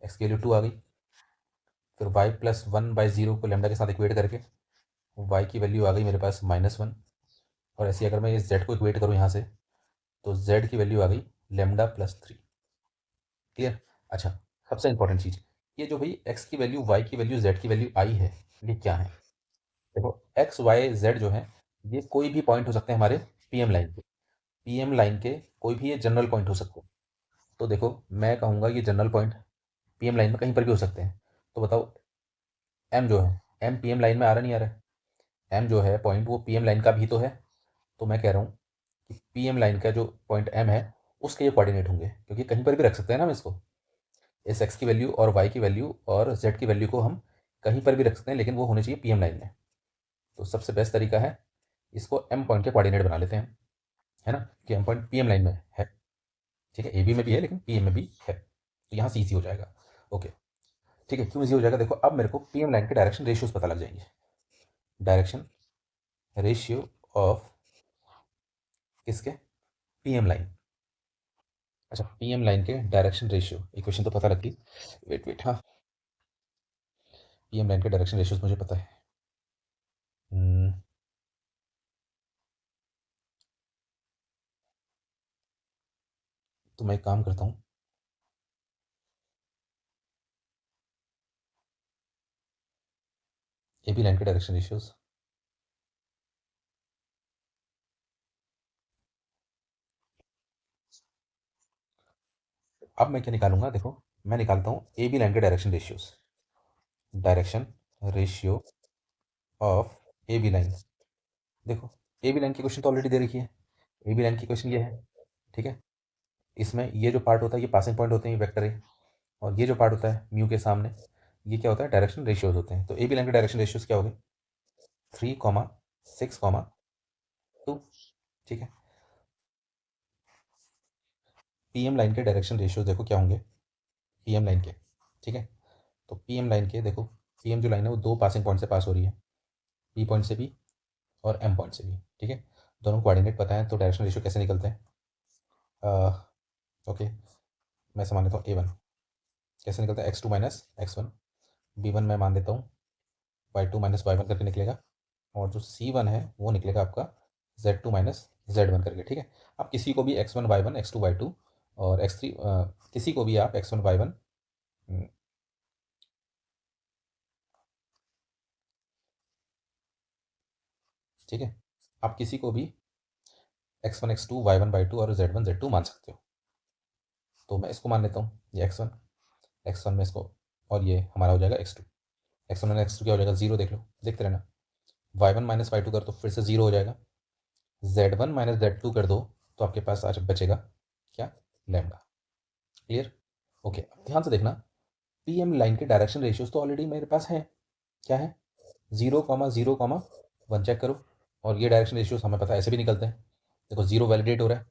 एक्स की वैल्यू 2 आ गई। फिर वाई प्लस 1/0 को लेमडा के साथ इक्वेट करके वाई की वैल्यू आ गई मेरे पास -1। और ऐसे अगर मैं इस जेड को इक्वेट करूँ यहाँ से, तो जेड की वैल्यू आ गई लेमडा प्लस 3। क्लियर? अच्छा, सबसे इंपॉर्टेंट चीज़, ये जो भाई एक्स की वैल्यू, वाई की वैल्यू, जेड की वैल्यू आई है, ये क्या है? देखो, एक्स वाई जेड जो है, ये कोई भी पॉइंट हो सकते हैं हमारे पीएम लाइन के, पीएम लाइन के कोई भी ये जनरल पॉइंट हो सकते हैं। तो देखो, मैं कहूँगा ये जनरल पॉइंट पीएम लाइन में कहीं पर भी हो सकते हैं। तो बताओ, एम जो है, एम पीएम लाइन में आ रहा नहीं आ रहा है? एम जो है पॉइंट, वो पीएम लाइन का भी तो है। तो मैं कह रहा हूँ कि पीएम लाइन का जो पॉइंट एम है, उसके ये कोऑर्डिनेट होंगे, क्योंकि कहीं पर भी रख सकते हैं ना हम इसको, इस एक्स की वैल्यू और वाई की वैल्यू और जेड की वैल्यू को हम कहीं पर भी रख सकते हैं, लेकिन वो होने चाहिए पीएम लाइन में। तो सबसे बेस्ट तरीका है, इसको एम पॉइंट के कोऑर्डिनेट बना लेते हैं, है ना? कि एम पॉइंट पीएम लाइन में है, ठीक है? ए बी में भी है, लेकिन पीएम में भी है, तो यहाँ से ईजी हो जाएगा। ओके, ठीक है? क्यों ईजी हो जाएगा? देखो, अब मेरे को पीएम लाइन के डायरेक्शन रेशियोज पता लग जाएंगे। डायरेक्शन रेशियो ऑफ किसके? PM line. अच्छा, पीएम लाइन के डायरेक्शन रेशियो इक्वेशन तो पता लग गई। वेट वेट, हाँ, पीएम लाइन के डायरेक्शन रेशियोज मुझे पता है। हम्म, तो मैं एक काम करता हूँ, ए बी लाइन के डायरेक्शन रेशियोज, अब मैं क्या निकालूंगा? देखो, मैं निकालता हूँ ए बी लाइन के direction ratios, direction ratio of A B line. देखो, ए बी लाइन की क्वेश्चन तो ऑलरेडी दे रखी है, ए बी लाइन की क्वेश्चन ये है, ठीक है? इसमें ये जो पार्ट होता है, ये पासिंग पॉइंट होते हैं, ये वेक्टर है, और ये जो पार्ट होता है म्यू के सामने, ये क्या होता है? डायरेक्शन रेशियोज होते हैं। तो ए बी लाइन के डायरेक्शन रेशियोज क्या हो गए? 3,6,2, ठीक है? पीएम लाइन के डायरेक्शन रेशियोज देखो क्या होंगे, पीएम लाइन के, ठीक है? तो पीएम लाइन के देखो, पीएम जो लाइन है वो दो पासिंग पॉइंट से पास हो रही है, पी पॉइंट से भी और एम पॉइंट से भी, ठीक है? दोनों कोऑर्डिनेट पता है, तो डायरेक्शन रेशियो कैसे निकलते हैं? ओके, मैं मान लेता हूँ ए वन कैसे निकलता है? x2 माइनस x1, b1 मैं मान देता हूँ y2 माइनस y1 करके निकलेगा, और जो c1 है वो निकलेगा आपका z2 माइनस z1 करके, ठीक है? आप किसी को भी x1 y1, x2 y2 और x3, किसी को भी आप x1 y1, ठीक है? आप किसी को भी x1 x2 y1 y2 और z1 z2 मान सकते हो। तो मैं इसको मान लेता हूँ, ये x1 में इसको, और ये हमारा हो जाएगा x2। x1 माइनस x2 क्या हो जाएगा, 0। देख लो, देखते रहना। y1 माइनस y2 कर दो, फिर से 0 हो जाएगा। z1 माइनस z2 कर दो तो आपके पास आज बचेगा क्या, लैम्डा। क्लियर? ओके, अब ध्यान से देखना, पी एम लाइन के डायरेक्शन रेशियोज तो ऑलरेडी मेरे पास हैं। क्या है, 0,0,1 चेक करो। और ये डायरेक्शन रेशियोज हमें पता है ऐसे भी निकलते हैं। देखो 0 वैलिडेट हो रहा है,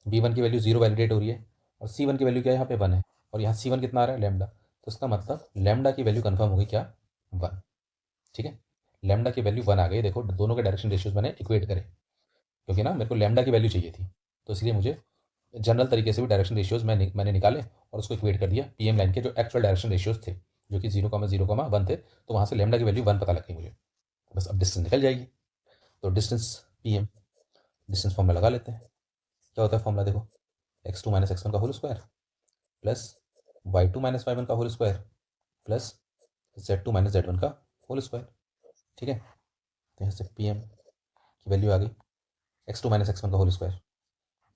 b1 की वैल्यू 0 वैलिडेट हो रही है, और c1 की वैल्यू क्या है, यहाँ पे 1 है, और यहाँ c1 कितना आ रहा है, लैम्डा। तो इसका मतलब लैम्डा की वैल्यू कंफर्म हो गई क्या, 1। ठीक है, लैम्डा की वैल्यू 1 आ गई। देखो दोनों के डायरेक्शन रेशियोज मैंने इक्वेट करे, क्योंकि ना मेरे को लैम्डा की वैल्यू चाहिए थी, तो इसलिए मुझे जनरल तरीके से भी डायरेक्शन रेशियोज मैंने निकाले और उसको इक्वेट कर दिया पीएम लाइन के जो एक्चुअल डायरेक्शन रेशियोज थे, जो कि 0,0,1 थे। तो वहाँ से लैम्डा की वैल्यू 1 पता लग गई मुझे। बस अब डिस्टेंस निकल जाएगी। तो डिस्टेंस पीएम, डिस्टेंस फॉर्मूला लगा लेते हैं। क्या होता है फॉर्मूला, देखो x2 माइनस x1 का whole square plus y2 minus y1 का whole square plus z2 minus z1 का होल स्क्वायर। ठीक है, तो यहाँ से पीएम की वैल्यू आ गई x2 माइनस x1 का होल स्क्वायर।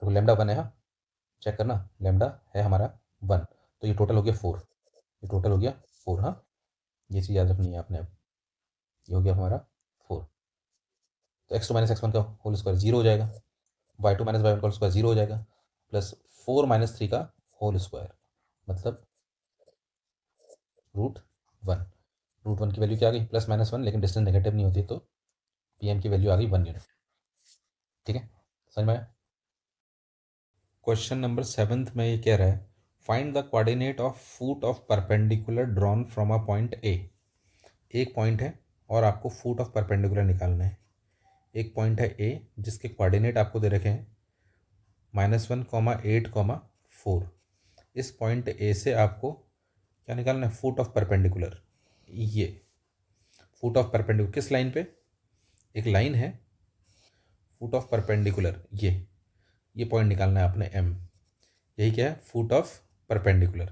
तो लैम्डा 1 है, हाँ चेक करना, लैम्डा है हमारा 1। तो ये टोटल हो गया 4, ये टोटल हो गया 4। हाँ, ये चीज़ याद रखनी है आपने। अब ये हो गया हमारा 4। तो x2 माइनस x1 का होल स्क्वायर 0 हो जाएगा, y2 माइनस y1 का होल स्क्वायर 0 हो जाएगा, प्लस 4 माइनस 3 का होल स्क्वायर, मतलब √1। √1 की वैल्यू क्या आ गई, +-1, लेकिन डिस्टेंस नेगेटिव नहीं होती, तो पीएम की वैल्यू आ गई 1 यूनिट। ठीक है, समझ में आया? क्वेश्चन नंबर 7 में ये कह रहा है, find the coordinate of foot of perpendicular drawn from a point A. एक पॉइंट है और आपको फुट ऑफ परपेंडिकुलर निकालना है। एक पॉइंट है ए जिसके कोऑर्डिनेट आपको दे रखे हैं -1,8,4। इस पॉइंट ए से आपको क्या निकालना है, फुट ऑफ परपेंडिकुलर। ये फुट ऑफ परपेंडिकुलर किस लाइन पे, एक लाइन है फुट ऑफ परपेंडिकुलर, ये पॉइंट निकालना है आपने एम। यही क्या है, फुट ऑफ परपेंडिकुलर।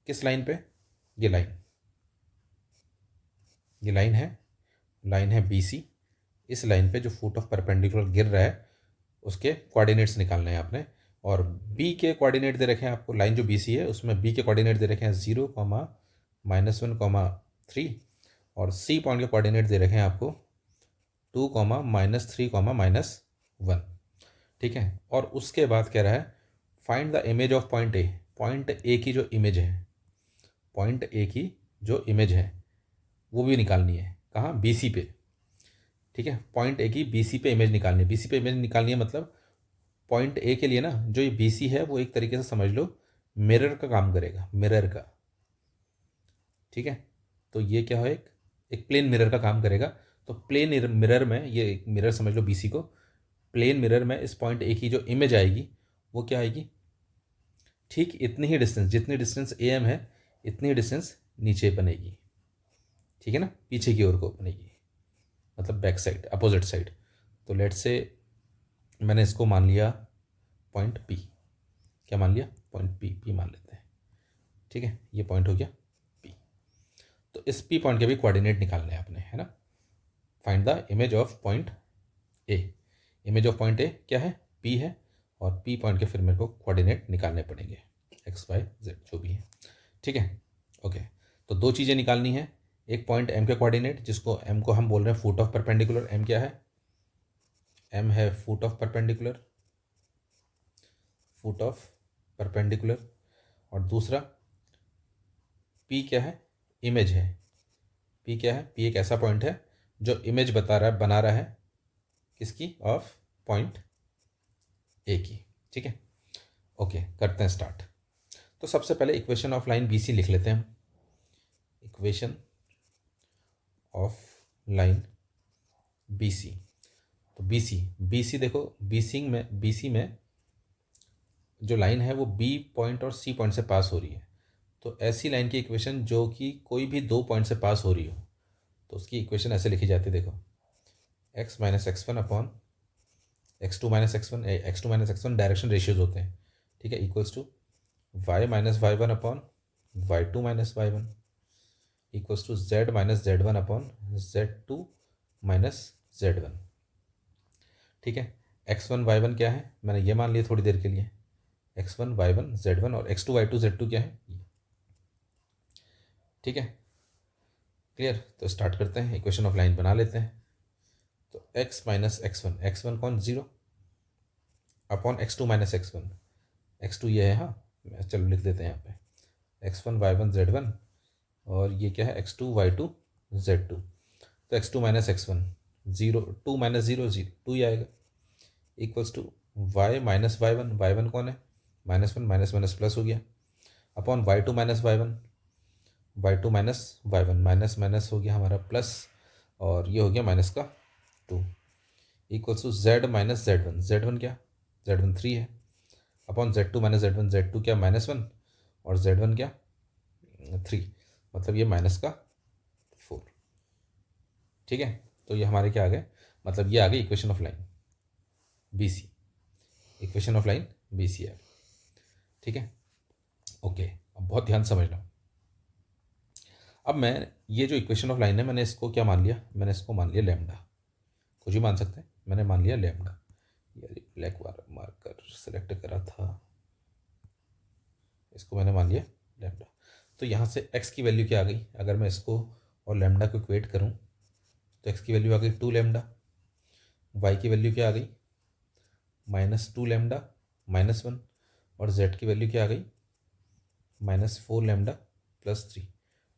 किस लाइन पे, ये लाइन, ये लाइन है बी सी। इस लाइन पे जो फुट ऑफ परपेंडिकुलर गिर रहा है उसके कोऑर्डिनेट्स निकालने हैं आपने। और बी के कोऑर्डिनेट दे रखे हैं आपको, लाइन जो बी सी है उसमें बी के कोऑर्डिनेट दे रखे हैं 0,-1,3, और सी पॉइंट के कोऑर्डिनेट दे रखे हैं आपको 2,-3,-1। ठीक है, और उसके बाद कह रहा है find the image of point A. Point A की जो इमेज है, पॉइंट ए की जो इमेज है वो भी निकालनी है, कहाँ, बी सी पे। ठीक है, पॉइंट ए की बी सी पे इमेज निकालनी है। बी सी पे इमेज निकालनी है मतलब पॉइंट ए के लिए ना, जो ये बी सी है वो एक तरीके से समझ लो मिरर का काम करेगा, मिरर का। ठीक है, तो ये क्या है, एक प्लेन मिरर का काम करेगा। तो प्लेन मिरर में, ये एक मिरर समझ लो बी सी को, प्लेन मिरर में इस पॉइंट ए की जो इमेज आएगी वो क्या आएगी, ठीक इतनी ही डिस्टेंस, जितनी डिस्टेंस ए एम है इतनी ही डिस्टेंस नीचे बनेगी। ठीक है ना, पीछे की ओर को बनेगी, मतलब बैक साइड, अपोजिट साइड। तो लेट से मैंने इसको मान लिया पॉइंट पी। क्या मान लिया, पॉइंट पी मान लेते हैं। ठीक है, ये पॉइंट हो गया पी। तो इस पी पॉइंट के भी कोऑर्डिनेट निकालने हैं आपने, है ना। Find the image of point A. Image of point ए क्या है, पी है, और पी पॉइंट के फिर मेरे को कोऑर्डिनेट निकालने पड़ेंगे, एक्स वाई जेड जो भी है। ठीक है, ओके। तो दो चीज़ें निकालनी है, एक पॉइंट एम के कोऑर्डिनेट, जिसको एम को हम बोल रहे हैं फुट ऑफ परपेंडिकुलर। एम क्या है, एम है foot of perpendicular, foot of perpendicular. और दूसरा पी क्या है, इमेज है। पी क्या है, पी एक ऐसा पॉइंट है जो इमेज बता रहा है, बना रहा है किसकी, ऑफ पॉइंट ए की। ठीक है, ओके, करते हैं स्टार्ट। तो सबसे पहले equation of line B C लिख लेते हैं। Equation of line B C. तो बी सी देखो, बी सी में जो लाइन है वो बी पॉइंट और सी पॉइंट से पास हो रही है। तो ऐसी लाइन की इक्वेशन जो कि कोई भी दो पॉइंट से पास हो रही हो, तो उसकी इक्वेशन ऐसे लिखी जाती है, देखो x minus x1 upon x2 minus x1 direction ratios होते हैं। ठीक है, equals to y minus y1 upon y2 minus y1 equals to z minus z1 upon z2 minus z1। ठीक है, x1 y1 क्या है, मैंने ये मान लिया थोड़ी देर के लिए, x1 y1 z1 और x2 y2 z2 क्या है, ठीक है। क्लियर। तो स्टार्ट करते हैं, इक्वेशन ऑफ लाइन बना लेते हैं। तो x माइनस एक्स वन कौन, zero, upon x2 minus X two ये है, हाँ चलो लिख देते हैं यहाँ पे x1 y1 z1 और ये क्या है x2 y2 z2। तो x2 minus x1 zero, two minus zero zero, two ही आएगा, equals to y minus Y one कौन है, -1 माइनस माइनस प्लस हो गया, upon y2 minus y two minus Y one, minus minus हो गया हमारा प्लस, और ये हो गया माइनस का 2, equals to z minus Z one क्या, z1 3 है, upon z2 minus Z to क्या, -1 और z1 क्या 3, मतलब ये माइनस का 4, ठीक है। तो ये हमारे क्या आ गए, मतलब ये आ गई equation of line B C, equation of line B C है, ठीक है। ओके, अब बहुत ध्यान से समझना। अब मैं ये जो इक्वेशन ऑफ लाइन है, मैंने इसको क्या मान लिया, मैंने इसको मान लिया लैम्डा, कुछ भी मान सकते हैं, मैंने मान लिया लैम्डा। यार ब्लैक मार्कर सेलेक्ट करा था, इसको मैंने मान लिया लैम्डा। तो यहाँ से x की वैल्यू क्या आ गई, अगर मैं इसको और लैम्डा को इक्वेट करूँ तो x की वैल्यू आ गई 2 लैम्डा, y की वैल्यू क्या आ गई -2 लैम्डा -1, और z की वैल्यू क्या आ गई -4 लैम्डा +3,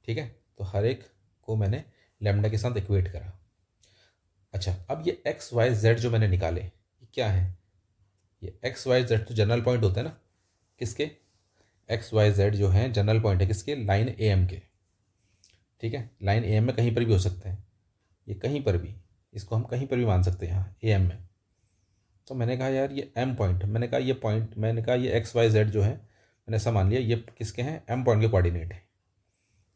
ठीक है। तो हर एक को मैंने लैम्डा के साथ इक्वेट करा। अच्छा, अब ये एक्स वाई जेड जो मैंने निकाले, ये क्या है, ये एक्स वाई जेड तो जनरल पॉइंट होता है ना, किसके, एक्स वाई जेड जो है जनरल पॉइंट है किसके, लाइन ए एम के, ठीक है। लाइन ए एम में कहीं पर भी हो सकते हैं, ये कहीं पर भी, इसको हम कहीं पर भी मान सकते हैं यहाँ ए एम में। तो मैंने कहा यार ये एम पॉइंट, मैंने कहा ये पॉइंट, मैंने कहा ये एक्स वाई जेड जो है, मैंने ऐसा मान लिया ये किसके हैं, एम पॉइंट के कोऑर्डिनेट है,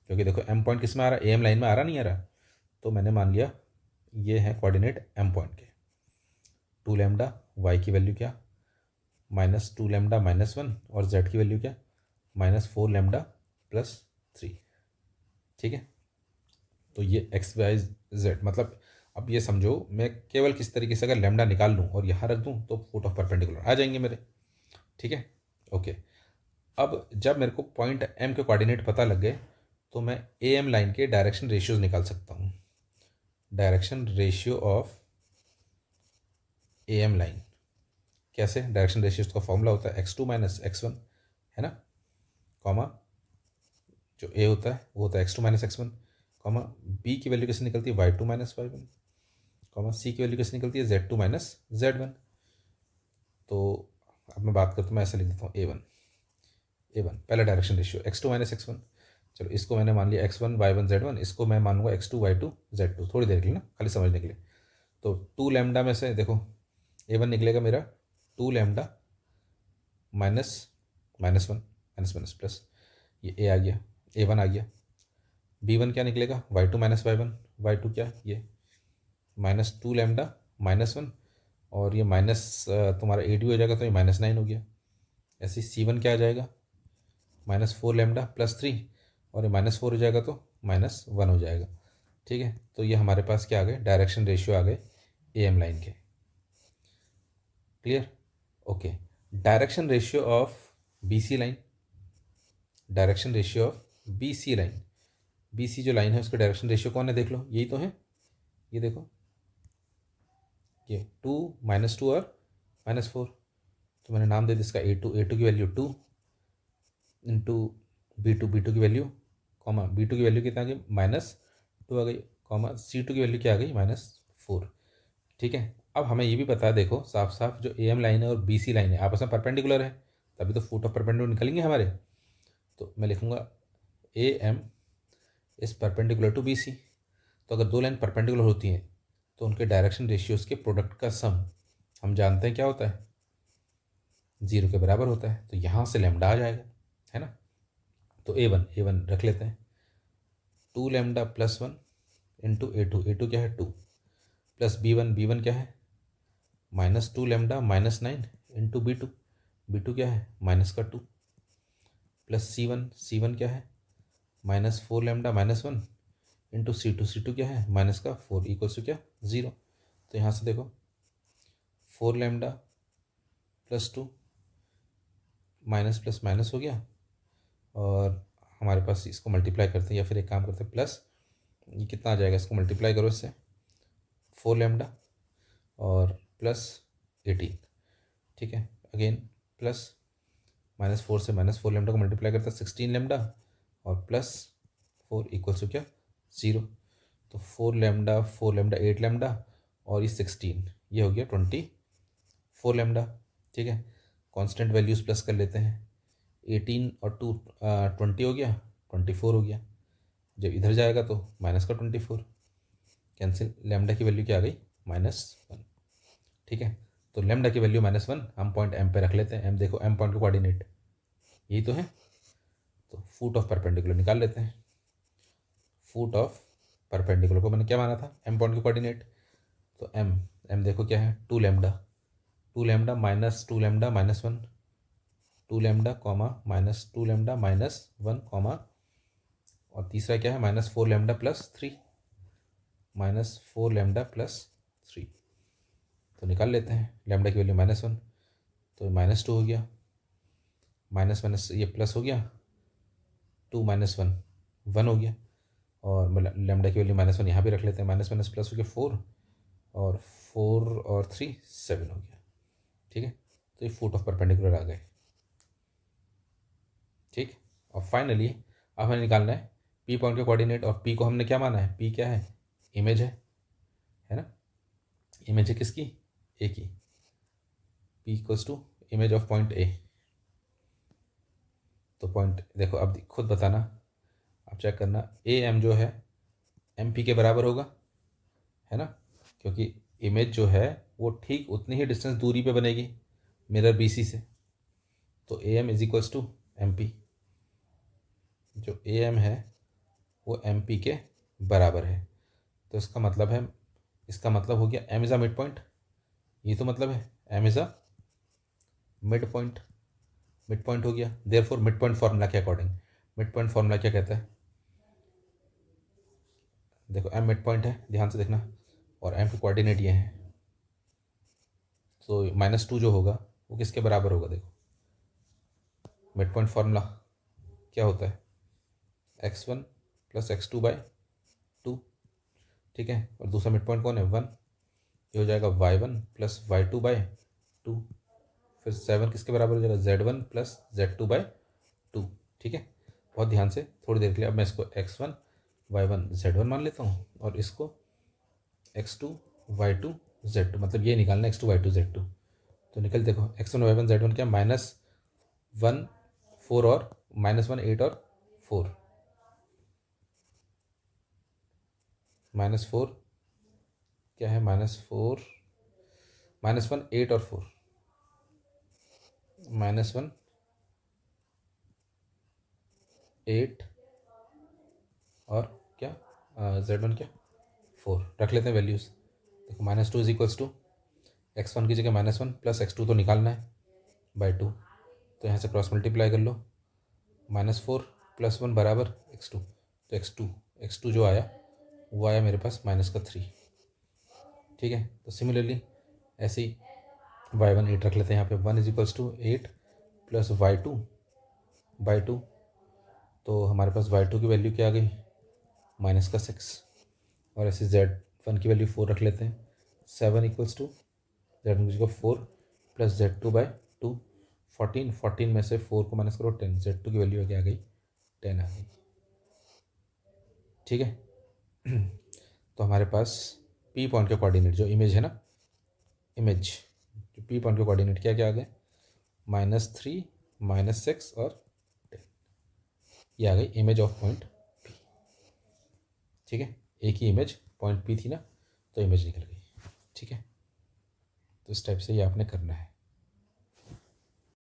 क्योंकि देखो एम पॉइंट किस में आ रहा है, ए एम लाइन में आ रहा नहीं आ रहा, तो मैंने मान लिया ये है कोऑर्डिनेट एम पॉइंट के। 2 लैम्डा, वाई की वैल्यू क्या -2 लैम्डा -1, और जेड की वैल्यू क्या -4 लैम्डा +3, ठीक है। तो ये एक्स वाई जेड, मतलब अब ये समझो मैं केवल किस तरीके से अगर लैम्डा निकाल लूँ और यहाँ रख दूँ तो फुट ऑफ परपेंडिकुलर आ जाएंगे मेरे, ठीक है। ओके, अब जब मेरे को पॉइंट एम के कोऑर्डिनेट पता लग गए तो मैं ए एम लाइन के डायरेक्शन रेशियोज निकाल सकता हूँ। Direction ratio of A M line कैसे, डायरेक्शन रेशियोज का फॉर्मूला होता है x2 माइनस x1, है ना, कॉमा जो ए होता है वो होता है x2 minus x1, comma B की वैल्यू कैसे निकलती है y2 माइनस y1, कॉमा सी की वैल्यू कैसे निकलती है z2 माइनस z1। तो अब मैं बात करता हूँ, मैं ऐसे लिख देता हूँ ए वन पहला direction ratio x2 minus x1, चलो इसको मैंने मान लिया x1 y1 z1, इसको मैं मानूंगा x2 y2 z2, थोड़ी देर के लिए ना, खाली समझने के लिए। तो 2 लैम्डा में से देखो a1 निकलेगा मेरा 2 lambda minus -1 minus minus plus, ये ए आ गया, a1 आ गया, b1 क्या निकलेगा y2 माइनस y1, y2 क्या ये -2 लैम्डा -1, और ये माइनस तुम्हारा ए हो जाएगा तो ये -9 हो गया। ऐसे c1 क्या आ जाएगा -4 लैम्डा +3, और ये -4 हो जाएगा तो -1 हो जाएगा, ठीक है। तो ये हमारे पास क्या आ गए, डायरेक्शन रेशियो आ गए ए एम लाइन के, clear. Okay, direction ratio of B C line, direction ratio of B C line, B C जो लाइन है उसका डायरेक्शन रेशियो कौन है, देख लो यही तो है, ये देखो ये 2 -2 और -4, तो मैंने नाम दे दिया इसका ए टू की वैल्यू 2 इंटू बी टू की वैल्यू, कॉमा बी टू की वैल्यू कितना आ गई -2 आ गई, कॉमा सी2 की वैल्यू क्या आ गई -4, ठीक है। अब हमें ये भी पता है, देखो साफ साफ जो ए एम लाइन है और बी सी लाइन है आपस में परपेंडिकुलर है, तभी तो फुट ऑफ परपेंडिकुलर निकलेंगे हमारे। तो मैं लिखूँगा A M is perpendicular to B C. तो अगर दो लाइन परपेंडिकुलर होती हैं तो उनके डायरेक्शन रेशियोज़ के प्रोडक्ट का सम हम जानते हैं क्या होता है, 0 के बराबर होता है। तो यहाँ से लैम्डा आ जाएगा, है ना। तो ए वन रख लेते हैं, 2 लैम्डा +1 इंटू ए टू क्या है 2, प्लस बी वन क्या है -2 लैम्डा -9 इंटू बी टू क्या है -2, प्लस सी वन क्या है -4 लैम्डा -1 इंटू सी टू क्या है -4, इक्वल्स टू क्या 0। तो यहाँ से देखो 4 लैम्डा +2 माइनस प्लस माइनस हो गया, और हमारे पास इसको मल्टीप्लाई करते हैं, या फिर एक काम करते हैं प्लस, ये कितना आ जाएगा, इसको मल्टीप्लाई करो इससे 4 लैम्डा और प्लस 18, ठीक है। अगेन प्लस -4 से -4 लैम्डा को मल्टीप्लाई करता है 16 लैम्डा और प्लस 4 इक्वल्स टू क्या 0। तो 4 लैम्डा 8 लैम्डा और ये 16, ये हो गया 24 लैम्डा, ठीक है। कांस्टेंट वैल्यूज़ प्लस कर लेते हैं, 18 और 2 20 हो गया, 24 हो गया। जब इधर जाएगा तो माइनस का 24 कैंसिल, लैम्डा की वैल्यू क्या आ गई -1, ठीक है। तो लैम्डा की वैल्यू -1 हम पॉइंट एम पे रख लेते हैं। एम देखो, एम पॉइंट का कोऑर्डिनेट यही तो है, तो फुट ऑफ परपेंडिकुलर निकाल लेते हैं। फुट ऑफ परपेंडिकुलर को मैंने क्या माना था, एम पॉइंट का कोऑर्डिनेट, तो एम एम देखो क्या है 2 lambda, 2 lambda -2 lambda -1, 2 lambda comma -2 lambda -1 comma, और तीसरा क्या है -4 लैम्डा +3, -4 लैम्डा +3। तो निकाल लेते हैं, लैम्डा की वैल्यू -1, तो -2 हो गया, माइनस माइनस ये प्लस हो गया, 2 -1 1 हो गया, और लैम्डा की वैल्यू -1 यहाँ भी रख लेते हैं, माइनस माइनस प्लस हो गया 4, और 4 और 3 7 हो गया, ठीक है। तो ये फुट ऑफ परपेंडिकुलर आ गए, ठीक। और फाइनली अब हमें निकालना है पी पॉइंट के कोऑर्डिनेट, और पी को हमने क्या माना है, पी क्या है, इमेज है ना, इमेज है किसकी, ए की, P equals to image of point A. तो पॉइंट देखो, अब खुद बताना, आप चेक करना, ए एम जो है एम पी के बराबर होगा, है ना, क्योंकि इमेज जो है वो ठीक उतनी ही डिस्टेंस दूरी पे बनेगी मिरर बी सी से। तो A M is equals to M P, जो ए एम है वो एम पी के बराबर है। तो इसका मतलब है, इसका मतलब हो गया M is a mid point, ये तो मतलब है M is a mid point, mid point हो गया। देयरफॉर मिड पॉइंट फार्मूला के अकॉर्डिंग, मिड पॉइंट फार्मूला क्या कहता है, देखो एम मिड पॉइंट है, ध्यान से देखना, और एम के कोऑर्डिनेट ये हैं, तो -2 जो होगा वो किसके बराबर होगा, देखो मिड पॉइंट फार्मूला क्या होता है, x1 + x2/2, ठीक है। और दूसरा मिड पॉइंट कौन है 1, ये हो जाएगा y1 + y2/2, फिर 7 किसके बराबर हो जाएगा z1 + z2/2, ठीक है। बहुत ध्यान से थोड़ी देर के लिए, अब मैं इसको x1 y1 z1 मान लेता हूँ, और इसको x2 y2 z2, मतलब ये निकालना x2 y2 z2। तो निकल देखो x1 y1 z1 क्या, -1 4 और -1 8 और 4, -4 क्या है, -4 -1 8 और 4, -1 8 और क्या z1 क्या 4, रख लेते हैं वैल्यूज़। देखो -2 इज इक्वल्स टू x1 की जगह -1 + x2 तो निकालना है /2, तो यहाँ से क्रॉस मल्टीप्लाई कर लो, -4 + 1 बराबर x2, तो x2 जो आया वो आया मेरे पास -3, ठीक है। तो सिमिलरली ऐसे ही y1 8 रख लेते हैं यहाँ पे, 1 इज इक्वल्स टू 8 + y2/2, तो हमारे पास y2 की वैल्यू क्या आ गई -6, और ऐसे z1 की वैल्यू 4 रख लेते हैं, 7 इक्वल्स टू z1 की जगह 4 + z2/2, 14 में से 4 को माइनस करो 10, z2 की वैल्यू क्या आ गई 10 आ गई, ठीक है। तो हमारे पास पी पॉइंट के कोऑर्डिनेट जो इमेज है ना, इमेज जो पी पॉइंट के कोऑर्डिनेट क्या क्या आ गए, -3 -6 और 10, ये आ गई इमेज ऑफ पॉइंट पी, ठीक है। एक ही इमेज पॉइंट पी थी ना, तो इमेज निकल गई, ठीक है। तो इस टाइप से ये आपने करना है।